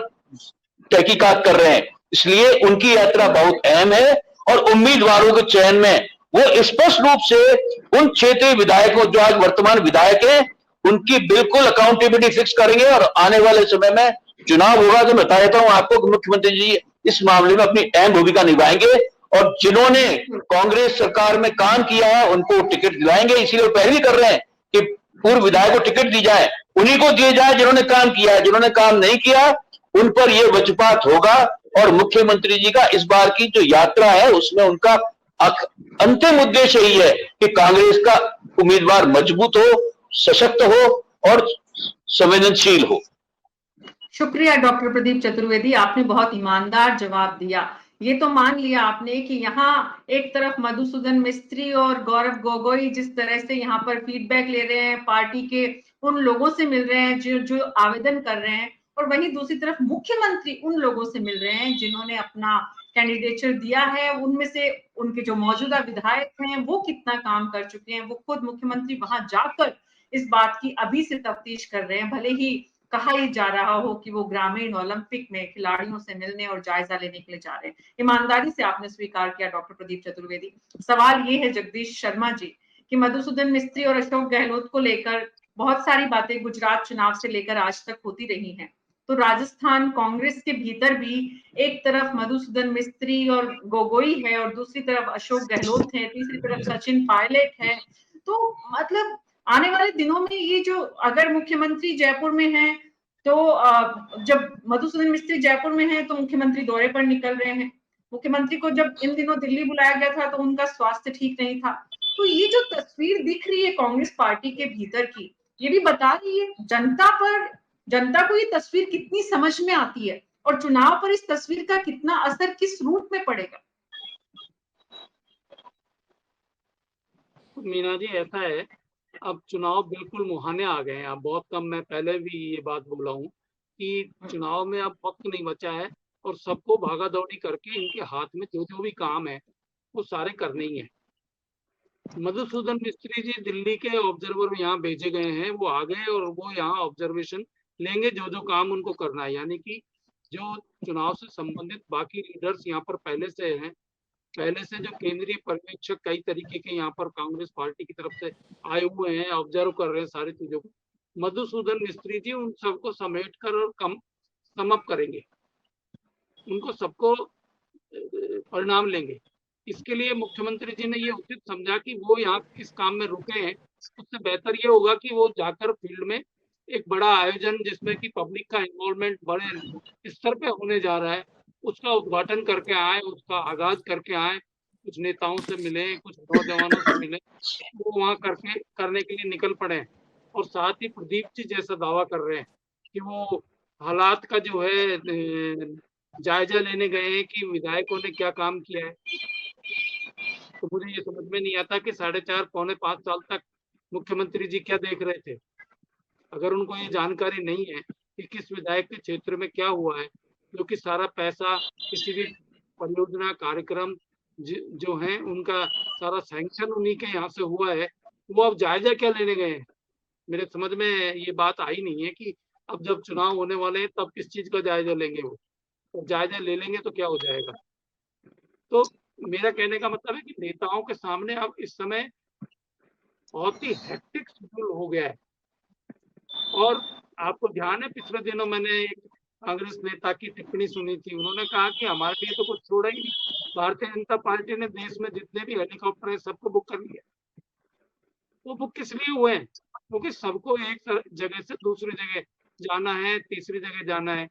तहकीकात कर रहे हैं। इसलिए उनकी यात्रा बहुत अहम है, और उम्मीदवारों के चयन में वो स्पष्ट रूप से उन क्षेत्रीय विधायकों जो आज वर्तमान विधायक हैं उनकी बिल्कुल अकाउंटेबिलिटी फिक्स करेंगे, और आने वाले समय में चुनाव होगा तो मैं बता देता हूं आपको कि मुख्यमंत्री जी इस मामले में अपनी अहम भूमिका निभाएंगे, और जिन्होंने कांग्रेस सरकार में काम किया है उनको टिकट दिलाएंगे। इसीलिए वो पहले भी कर रहे हैं कि पूर्व विधायक को टिकट दी जाए, उन्हीं को दिए जाए जिन्होंने काम किया है, जिन्होंने काम नहीं किया उन पर यह वज्रपात होगा। और मुख्यमंत्री जी का इस बार की जो यात्रा है उसमें उनका अंतिम उद्देश्य यही है कि कांग्रेस का उम्मीदवार मजबूत हो, सशक्त हो और संवेदनशील हो। शुक्रिया डॉक्टर प्रदीप चतुर्वेदी, आपने बहुत ईमानदार जवाब दिया। ये तो मान लिया आपने कि यहाँ एक तरफ मधुसूदन मिस्त्री और गौरव गोगोई जिस तरह से यहाँ पर फीडबैक ले रहे हैं, पार्टी के उन लोगों से मिल रहे हैं जो आवेदन कर रहे हैं, और वहीं दूसरी तरफ मुख्यमंत्री उन लोगों से मिल रहे हैं जिन्होंने अपना कैंडिडेचर दिया है। उनमें से उनके जो मौजूदा विधायक हैं वो कितना काम कर चुके हैं, वो खुद मुख्यमंत्री वहां जाकर इस बात की अभी से तफ्तीश कर रहे हैं, भले ही कहा ही जा रहा हो कि वो ग्रामीण ओलंपिक में खिलाड़ियों से मिलने और जायजा लेने के लिए जा रहे हैं। ईमानदारी से आपने स्वीकार किया डॉक्टर प्रदीप चतुर्वेदी। सवाल ये है जगदीश शर्मा जी कि मधुसूदन मिस्त्री और अशोक गहलोत को लेकर बहुत सारी बातें गुजरात चुनाव से लेकर आज तक होती रही हैं, तो राजस्थान कांग्रेस के भीतर भी एक तरफ मधुसूदन मिस्त्री और गोगोई है और दूसरी तरफ अशोक गहलोत है, तीसरी तरफ सचिन पायलट है। तो मतलब आने वाले दिनों में ये जो, अगर मुख्यमंत्री जयपुर में है तो जब मधुसूदन मिस्त्री जयपुर में है तो मुख्यमंत्री दौरे पर निकल रहे हैं, मुख्यमंत्री को जब इन दिनों दिल्ली बुलाया गया था तो उनका स्वास्थ्य ठीक नहीं था। तो ये जो तस्वीर दिख रही है कांग्रेस पार्टी के भीतर की, ये भी बता रही है जनता को ये तस्वीर कितनी समझ में आती है और चुनाव पर इस तस्वीर का कितना असर किस रूप में पड़ेगा। मीना जी, ऐसा है, अब चुनाव बिल्कुल मुहाने आ गए हैं। अब बहुत कम, मैं पहले भी ये बात बोला हूँ कि चुनाव में अब वक्त नहीं बचा है और सबको भागा दौड़ी करके इनके हाथ में जो जो भी काम है वो सारे करने ही है। मधुसूदन मिस्त्री जी दिल्ली के ऑब्जर्वर में यहाँ भेजे गए हैं, वो आ गए और वो यहाँ ऑब्जर्वेशन लेंगे जो जो काम उनको करना है। यानी कि जो चुनाव से संबंधित बाकी लीडर्स यहाँ पर पहले से जो केंद्रीय पर्यवेक्षक कई तरीके के यहाँ पर कांग्रेस पार्टी की तरफ से आए हुए हैं, ऑब्जर्व कर रहे हैं सारी चीजों को, मधुसूदन मिस्त्री जी उन सबको समेट कर और समअप करेंगे, उनको सबको परिणाम लेंगे। इसके लिए मुख्यमंत्री जी ने ये उचित समझा कि वो यहाँ किस काम में रुके हैं, उससे बेहतर ये होगा कि वो जाकर फील्ड में एक बड़ा आयोजन जिसमें कि पब्लिक का इन्वॉल्वमेंट बड़े स्तर पे होने जा रहा है, उसका उद्घाटन करके आए, उसका आगाज करके आए, कुछ नेताओं से मिले, कुछ नौजवानों से मिले, वो वहाँ करने के लिए निकल पड़े। और साथ ही प्रदीप जी जैसा दावा कर रहे हैं कि वो हालात का जो है जायजा लेने गए हैं कि विधायकों ने क्या काम किया है। तो मुझे ये समझ में नहीं आता कि 4.5 पौने 5 साल तक मुख्यमंत्री जी क्या देख रहे थे। अगर उनको ये जानकारी नहीं है कि किस विधायक के क्षेत्र में क्या हुआ है, क्योंकि सारा पैसा किसी भी परियोजना कार्यक्रम जो है उनका सारा सैंक्शन उन्हीं के यहाँ से हुआ है, वो अब जायजा क्या लेने गए हैं? मेरे समझ में ये बात आई नहीं है कि अब जब चुनाव होने वाले हैं तब किस चीज का जायजा लेंगे वो, तो जायजा ले लेंगे तो क्या हो जाएगा। तो मेरा कहने का मतलब है कि नेताओं के सामने अब इस समय बहुत ही हेक्टिक शेड्यूल हो गया है। और आपको ध्यान है, पिछले दिनों मैंने एक कांग्रेस नेता की टिप्पणी सुनी थी, उन्होंने कहा कि हमारे लिए तो कुछ छोड़ा ही नहीं, भारतीय जनता पार्टी ने देश में जितने भी हेलीकॉप्टर हैं सबको बुक कर लिया। वो बुक किस लिए हुए हैं? क्योंकि सबको एक जगह से दूसरी जगह जाना है, तीसरी जगह जाना है।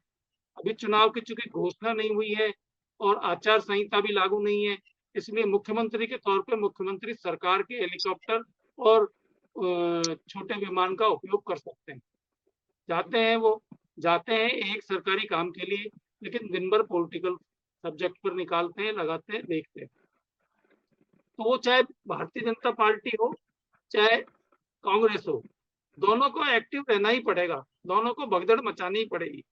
अभी चुनाव की चूंकि घोषणा नहीं हुई है और आचार संहिता भी लागू नहीं है, इसलिए मुख्यमंत्री के तौर पे मुख्यमंत्री सरकार के हेलीकॉप्टर और छोटे विमान का उपयोग कर सकते हैं। जाते हैं एक सरकारी काम के लिए, लेकिन दिन भर पॉलिटिकल सब्जेक्ट पर निकालते हैं, लगाते हैं, देखते हैं। तो वो चाहे भारतीय जनता पार्टी हो चाहे कांग्रेस हो, दोनों को एक्टिव रहना ही पड़ेगा, दोनों को भगदड़ मचानी ही पड़ेगी।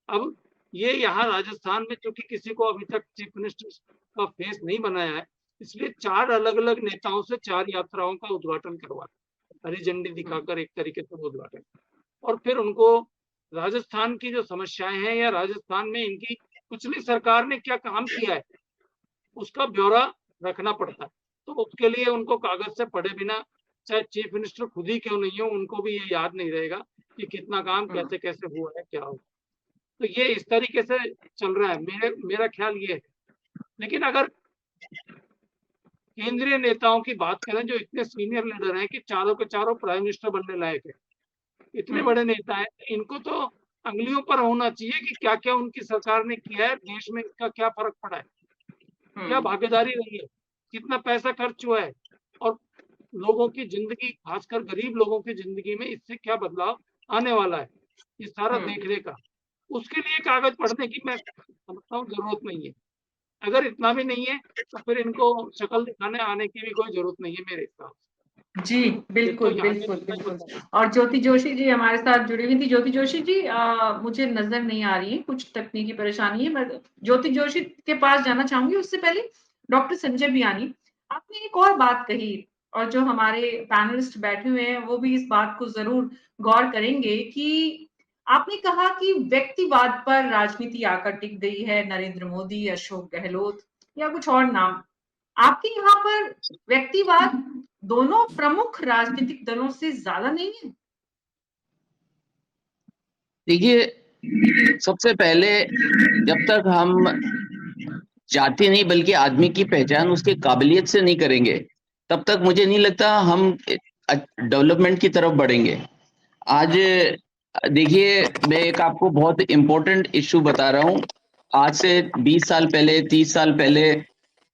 अब ये यहाँ राजस्थान में चूंकि किसी को अभी तक चीफ मिनिस्टर का फेस नहीं बनाया है, इसलिए 4 अलग अलग नेताओं से 4 यात्राओं का उद्घाटन करवा, हरी झंडी दिखाकर एक तरीके से उद्घाटन, और फिर उनको राजस्थान की जो समस्याएं हैं या राजस्थान में इनकी पिछली सरकार ने क्या काम किया है उसका ब्यौरा रखना पड़ता है। तो उसके लिए उनको कागज से पढ़े बिना, चाहे चीफ मिनिस्टर खुद ही क्यों नहीं हो, उनको भी ये याद नहीं रहेगा कि कितना काम कैसे कैसे हुआ है, क्या हो। तो ये इस तरीके से चल रहा है, मेरा ख्याल ये है। लेकिन अगर केंद्रीय नेताओं की बात करें जो इतने सीनियर लीडर हैं कि चारों के चारों प्राइम मिनिस्टर बनने लायक है, इतने बड़े नेता हैं, इनको तो अंगुलियों पर होना चाहिए कि क्या क्या उनकी सरकार ने किया है, देश में इसका क्या फर्क पड़ा है, क्या भागीदारी रही है, कितना पैसा खर्च हुआ है, और लोगों की जिंदगी, खासकर गरीब लोगों की जिंदगी में इससे क्या बदलाव आने वाला है, ये सारा देखने का, उसके लिए कागज पढ़ने की मैं समझता हूँ जरूरत नहीं है। अगर इतना भी नहीं है तो फिर इनको शक्ल दिखाने आने की भी कोई जरूरत नहीं है मेरे हिसाब से। जी बिल्कुल बिल्कुल। और ज्योति जोशी जी हमारे साथ जुड़ी हुई थी। ज्योति जोशी जी मुझे नजर नहीं आ रही है, कुछ तकनीकी परेशानी है। मैं ज्योति जोशी के पास जाना चाहूंगी, उससे पहले डॉक्टर संजय बियानी, आपने एक और बात कही और जो हमारे पैनलिस्ट बैठे हुए हैं वो भी इस बात को जरूर गौर करेंगे कि आपने कहा कि व्यक्तिवाद पर राजनीति आकर टिक गई है, नरेंद्र मोदी, अशोक गहलोत या कुछ और नाम। आपके यहाँ पर व्यक्तिवाद दोनों प्रमुख राजनीतिक दलों से ज्यादा नहीं है? देखिए, सबसे पहले जब तक हम जाति नहीं बल्कि आदमी की पहचान उसके काबिलियत से नहीं करेंगे, तब तक मुझे नहीं लगता हम डेवलपमेंट की तरफ बढ़ेंगे। आज देखिए, मैं एक आपको बहुत इम्पोर्टेंट इश्यू बता रहा हूँ। आज से 20 साल पहले, 30 साल पहले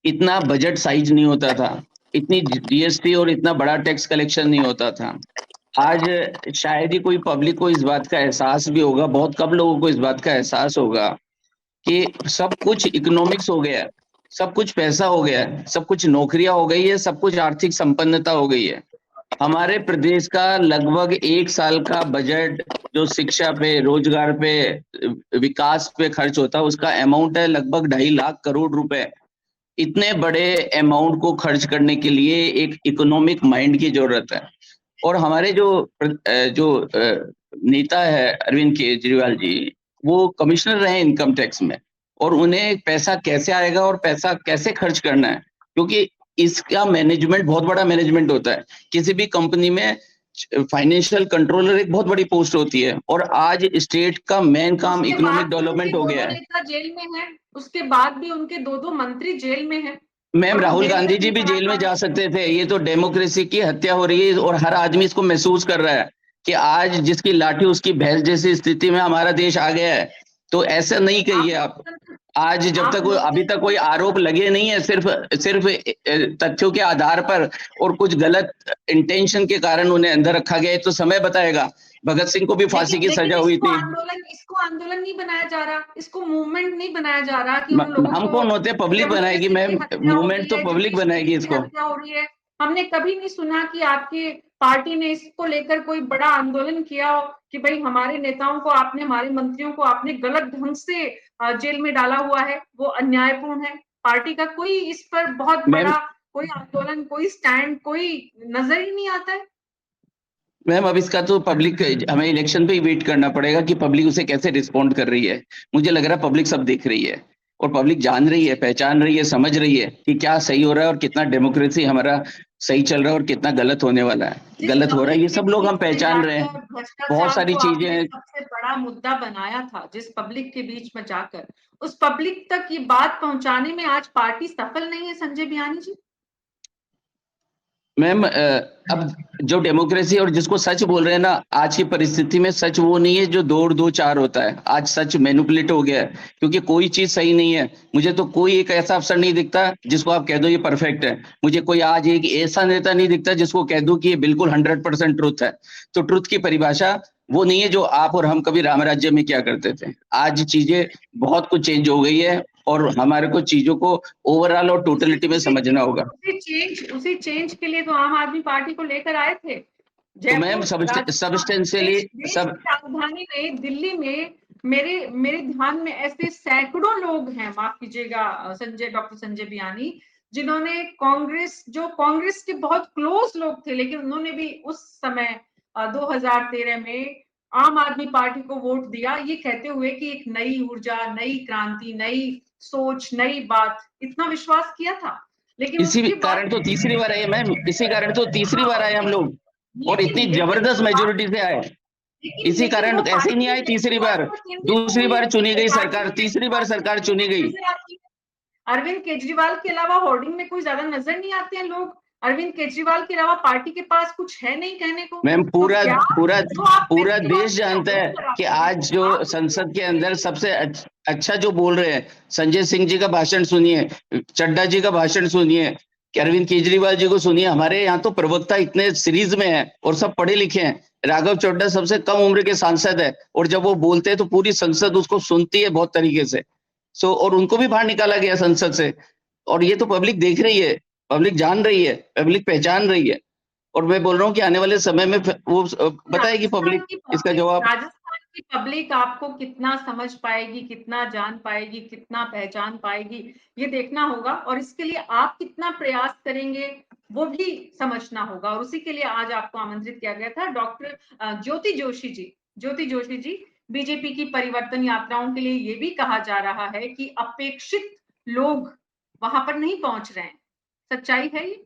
इतना बजट साइज नहीं होता था, इतनी जीएसटी और इतना बड़ा टैक्स कलेक्शन नहीं होता था। आज शायद ही कोई पब्लिक को इस बात का एहसास भी होगा, बहुत कम लोगों को इस बात का एहसास होगा कि सब कुछ इकोनॉमिक्स हो गया है, सब कुछ पैसा हो गया है, सब कुछ नौकरियां हो गई है, सब कुछ आर्थिक संपन्नता हो गई है। हमारे प्रदेश का लगभग 1 साल का बजट जो शिक्षा पे, रोजगार पे, विकास पे खर्च होता है, उसका अमाउंट है लगभग 2.5 लाख करोड़ रुपए। इतने बड़े अमाउंट को खर्च करने के लिए एक इकोनॉमिक माइंड की जरूरत है। और हमारे जो नेता है अरविंद केजरीवाल जी, वो कमिश्नर रहे इनकम टैक्स में, और उन्हें पैसा कैसे आएगा और पैसा कैसे खर्च करना है, क्योंकि इसका मैनेजमेंट बहुत बड़ा मैनेजमेंट होता है। किसी भी कंपनी में फाइनेंशियल कंट्रोलर एक बहुत बड़ी पोस्ट होती है, और आज स्टेट का मेन काम इकोनॉमिक डेवलपमेंट हो गया है। जेल में है, उसके बाद भी उनके 2 मंत्री जेल में हैं। मैम, राहुल गांधी जी भी जेल में जा सकते थे। ये तो डेमोक्रेसी की हत्या हो रही है, और हर आदमी इसको महसूस कर रहा है कि आज जिसकी लाठी उसकी भैंस जैसी स्थिति में हमारा देश आ गया है। तो ऐसा नहीं कहिए आप। आज जब तक अभी तक कोई आरोप लगे नहीं है, सिर्फ तथ्यों के आधार पर और कुछ गलत इंटेंशन के कारण उन्हें अंदर रखा गया है, तो समय बताएगा। भगत सिंह को भी फांसी की सजा हुई थी। इसको आंदोलन नहीं बनाया जा रहा, इसको मूवमेंट नहीं बनाया जा रहा कि हम कौन होते? पब्लिक बनाएगी मैम, मूवमेंट तो पब्लिक बनाएगी इसको। क्या हो रही है, हमने कभी नहीं सुना कि आपकी पार्टी ने इसको लेकर कोई बड़ा आंदोलन किया हो कि भाई हमारे नेताओं को आपने, हमारे मंत्रियों को आपने गलत ढंग से जेल में डाला हुआ है, वो अन्यायपूर्ण है। पार्टी का कोई इस पर बहुत मैम बड़ा कोई आंदोलन, कोई स्टैंड, कोई नजर ही नहीं आता है। मैम अब इसका तो पब्लिक, हमें इलेक्शन पे ही वेट करना पड़ेगा कि पब्लिक उसे कैसे रिस्पॉन्ड कर रही है। मुझे लग रहा है पब्लिक सब देख रही है और पब्लिक जान रही है, पहचान रही है, समझ रही है कि क्या सही हो रहा है और कितना डेमोक्रेसी हमारा सही चल रहा है और कितना गलत होने वाला है, गलत हो रहा है, ये सब लोग हम पहचान रहे हैं। बहुत सारी चीजें हैं। सबसे बड़ा मुद्दा बनाया था जिस पब्लिक के बीच में जाकर, उस पब्लिक तक ये बात पहुंचाने में आज पार्टी सफल नहीं है संजय बियानी जी। मैम अब जो डेमोक्रेसी और जिसको सच बोल रहे हैं ना, आज की परिस्थिति में सच वो नहीं है जो 2 और 2 4 होता है। आज सच मैनिपुलेट हो गया है क्योंकि कोई चीज सही नहीं है। मुझे तो कोई एक ऐसा अफसर नहीं दिखता जिसको आप कह दो ये परफेक्ट है। मुझे कोई आज एक ऐसा नेता नहीं दिखता जिसको कह दो कि ये बिल्कुल 100% ट्रुथ है। तो ट्रुथ की परिभाषा वो नहीं है जो आप और हम कभी राम राज्य में क्या करते थे। आज चीजें बहुत कुछ चेंज हो गई है और हमारे को चीजों को ओवरऑल और टोटलिटी में समझना होगा। उसी चेंज के लिए तो आम आदमी पार्टी को लेकर आए थे। तो मैम सब्सटेंशियली सब राजधानी में, दिल्ली में मेरे ध्यान में ऐसे सैकड़ों लोग हैं, माफ कीजिएगा डॉक्टर संजय बियानी, जिन्होंने कांग्रेस के बहुत क्लोज लोग थे, लेकिन उन्होंने भी उस समय 2013 में आम आदमी पार्टी को वोट दिया, ये कहते हुए कि एक नई ऊर्जा, नई क्रांति, नई सोच, नई बात, इतना विश्वास किया था। लेकिन इसी कारण तो तीसरी बार आए मैम, इसी कारण तो तीसरी बार आए हम लोग और इतनी जबरदस्त मेजोरिटी से आए। इसी कारण ऐसे ही नहीं आए तीसरी बार, दूसरी बार चुनी गई सरकार, तीसरी बार सरकार चुनी गई। अरविंद केजरीवाल के अलावा होर्डिंग में कोई ज्यादा नजर नहीं आते हैं लोग। अरविंद केजरीवाल के अलावा पार्टी के पास कुछ है नहीं कहने को। मैम पूरा तो पूरा देश जानता है कि आज जो संसद के अंदर सबसे अच्छा जो बोल रहे हैं, संजय सिंह जी का भाषण सुनिए, चड्डा जी का भाषण सुनिए, अरविंद केजरीवाल जी को सुनिए। हमारे यहाँ तो प्रवक्ता इतने सीरीज में है और सब पढ़े लिखे हैं। राघव चड्डा सबसे कम उम्र के सांसद है और जब वो बोलते हैं तो पूरी संसद उसको सुनती है बहुत तरीके से। और उनको भी बाहर निकाला गया संसद से और ये तो पब्लिक देख रही है, पब्लिक जान रही है, पब्लिक पहचान रही है। और मैं बोल रहा हूँ कि आने वाले समय में वो बताएगी पब्लिक इसका जवाब। राजस्थान की पब्लिक आपको कितना समझ पाएगी, कितना जान पाएगी, कितना पहचान पाएगी, ये देखना होगा और इसके लिए आप कितना प्रयास करेंगे वो भी समझना होगा। और उसी के लिए आज आपको आमंत्रित किया गया था। डॉक्टर ज्योति जोशी जी, बीजेपी की परिवर्तन यात्राओं के लिए ये भी कहा जा रहा है कि अपेक्षित लोग वहां पर नहीं पहुंच रहे हैं, सच्चाई है ये?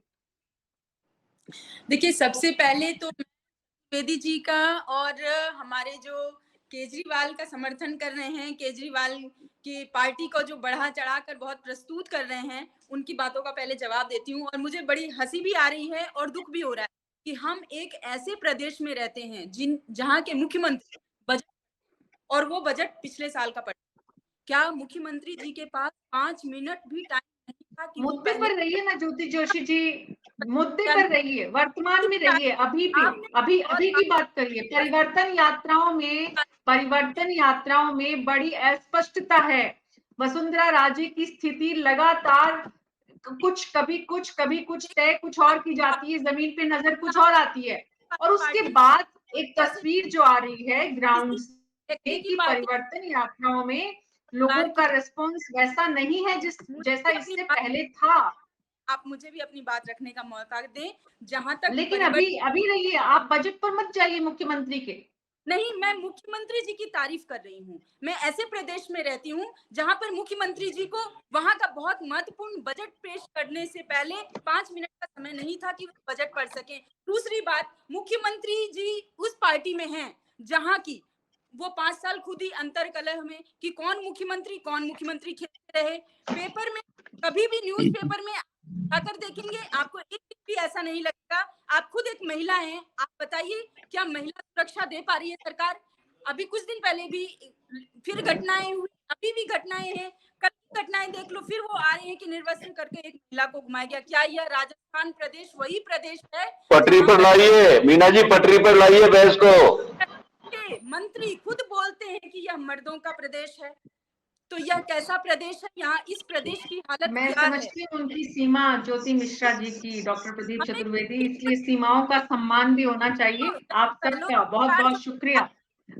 देखिए, सबसे पहले तो द्विवेदी जी का और हमारे जो केजरीवाल का समर्थन कर रहे हैं, केजरीवाल की पार्टी को जो बढ़ा चढ़ाकर बहुत प्रस्तुत कर रहे हैं, उनकी बातों का पहले जवाब देती हूँ। और मुझे बड़ी हंसी भी आ रही है और दुख भी हो रहा है कि हम एक ऐसे प्रदेश में रहते हैं जहाँ के मुख्यमंत्री बजट, और वो बजट पिछले साल का पड़ा। क्या मुख्यमंत्री जी के पास 5 मिनट भी टाइम नहीं था कि मुद्दे पर रहिए ना ज्योति जोशी जी, मुद्दे पर रहिए, वर्तमान में रहिए, अभी की बात करिए। परिवर्तन यात्राओं में बड़ी अस्पष्टता है। वसुंधरा राजे की स्थिति लगातार कभी कुछ तय कुछ और की जाती है, जमीन पे नजर कुछ और आती है और उसके बाद एक तस्वीर जो आ रही है ग्राउंड से कि परिवर्तन यात्राओं में लोगों का रिस्पॉन्स वैसा नहीं है जैसा इससे पहले था। आप मुझे भी अपनी बात रखने का मौका दें। जहां तक लेकिन अभी रहिए, आप बजट पर मत जाइए मुख्यमंत्री के। नहीं, मैं मुख्यमंत्री जी की तारीफ कर रही हूँ। मैं ऐसे प्रदेश में रहती हूँ जहां पर मुख्यमंत्री जी को वहां का बहुत महत्वपूर्ण बजट पेश करने से पहले 5 मिनट का समय नहीं था कि वो बजट पढ़ सके। दूसरी बात, मुख्यमंत्री जी उस पार्टी में हैं जहां की वो 5 साल खुद ही अंतर कलह में कि कौन मुख्यमंत्री खेलते रहे। पेपर में कभी भी न्यूज़पेपर में आकर देखेंगे आपको एक भी ऐसा नहीं लगेगा। आप खुद एक महिला हैं, आप बताइए क्या महिला सुरक्षा दे पा रही है सरकार? अभी कुछ दिन पहले भी फिर घटनाएं हुई, अभी भी घटनाएं हैं, कल घटनाएं देख लो, फिर वो आ रहे हैं कि निर्वासन करके एक महिला को घुमाया गया। क्या यह राजस्थान प्रदेश वही प्रदेश है? पटरी पर लाइए मीना जी, पटरी पर लाइए बहस को। मंत्री खुद बोलते हैं कि यह मर्दों का प्रदेश है। तो यह कैसा प्रदेश है, यहाँ इस प्रदेश की हालत मैं क्या है? समझती हूँ उनकी सीमा ज्योति मिश्रा जी की, डॉक्टर प्रदीप हमें चतुर्वेदी, इसलिए सीमाओं का सम्मान भी होना चाहिए। आप सबका बहुत बहुत शुक्रिया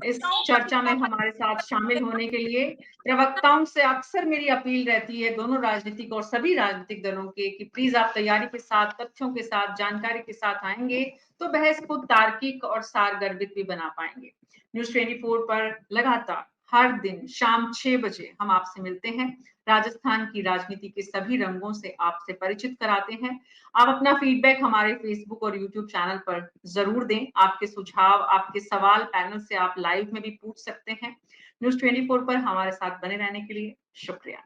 इस चर्चा में हमारे साथ शामिल होने के लिए। प्रवक्ताओं से अक्सर मेरी अपील रहती है, दोनों राजनीतिक और सभी राजनीतिक दलों के, कि प्लीज आप तैयारी के साथ, तथ्यों के साथ, जानकारी के साथ आएंगे तो बहस को तार्किक और सारगर्भित भी बना पाएंगे। न्यूज़ 24 पर लगातार हर दिन शाम 6 बजे हम आपसे मिलते हैं, राजस्थान की राजनीति के सभी रंगों से आपसे परिचित कराते हैं। आप अपना फीडबैक हमारे फेसबुक और यूट्यूब चैनल पर जरूर दें। आपके सुझाव, आपके सवाल पैनल से आप लाइव में भी पूछ सकते हैं। न्यूज़ 24 पर हमारे साथ बने रहने के लिए शुक्रिया।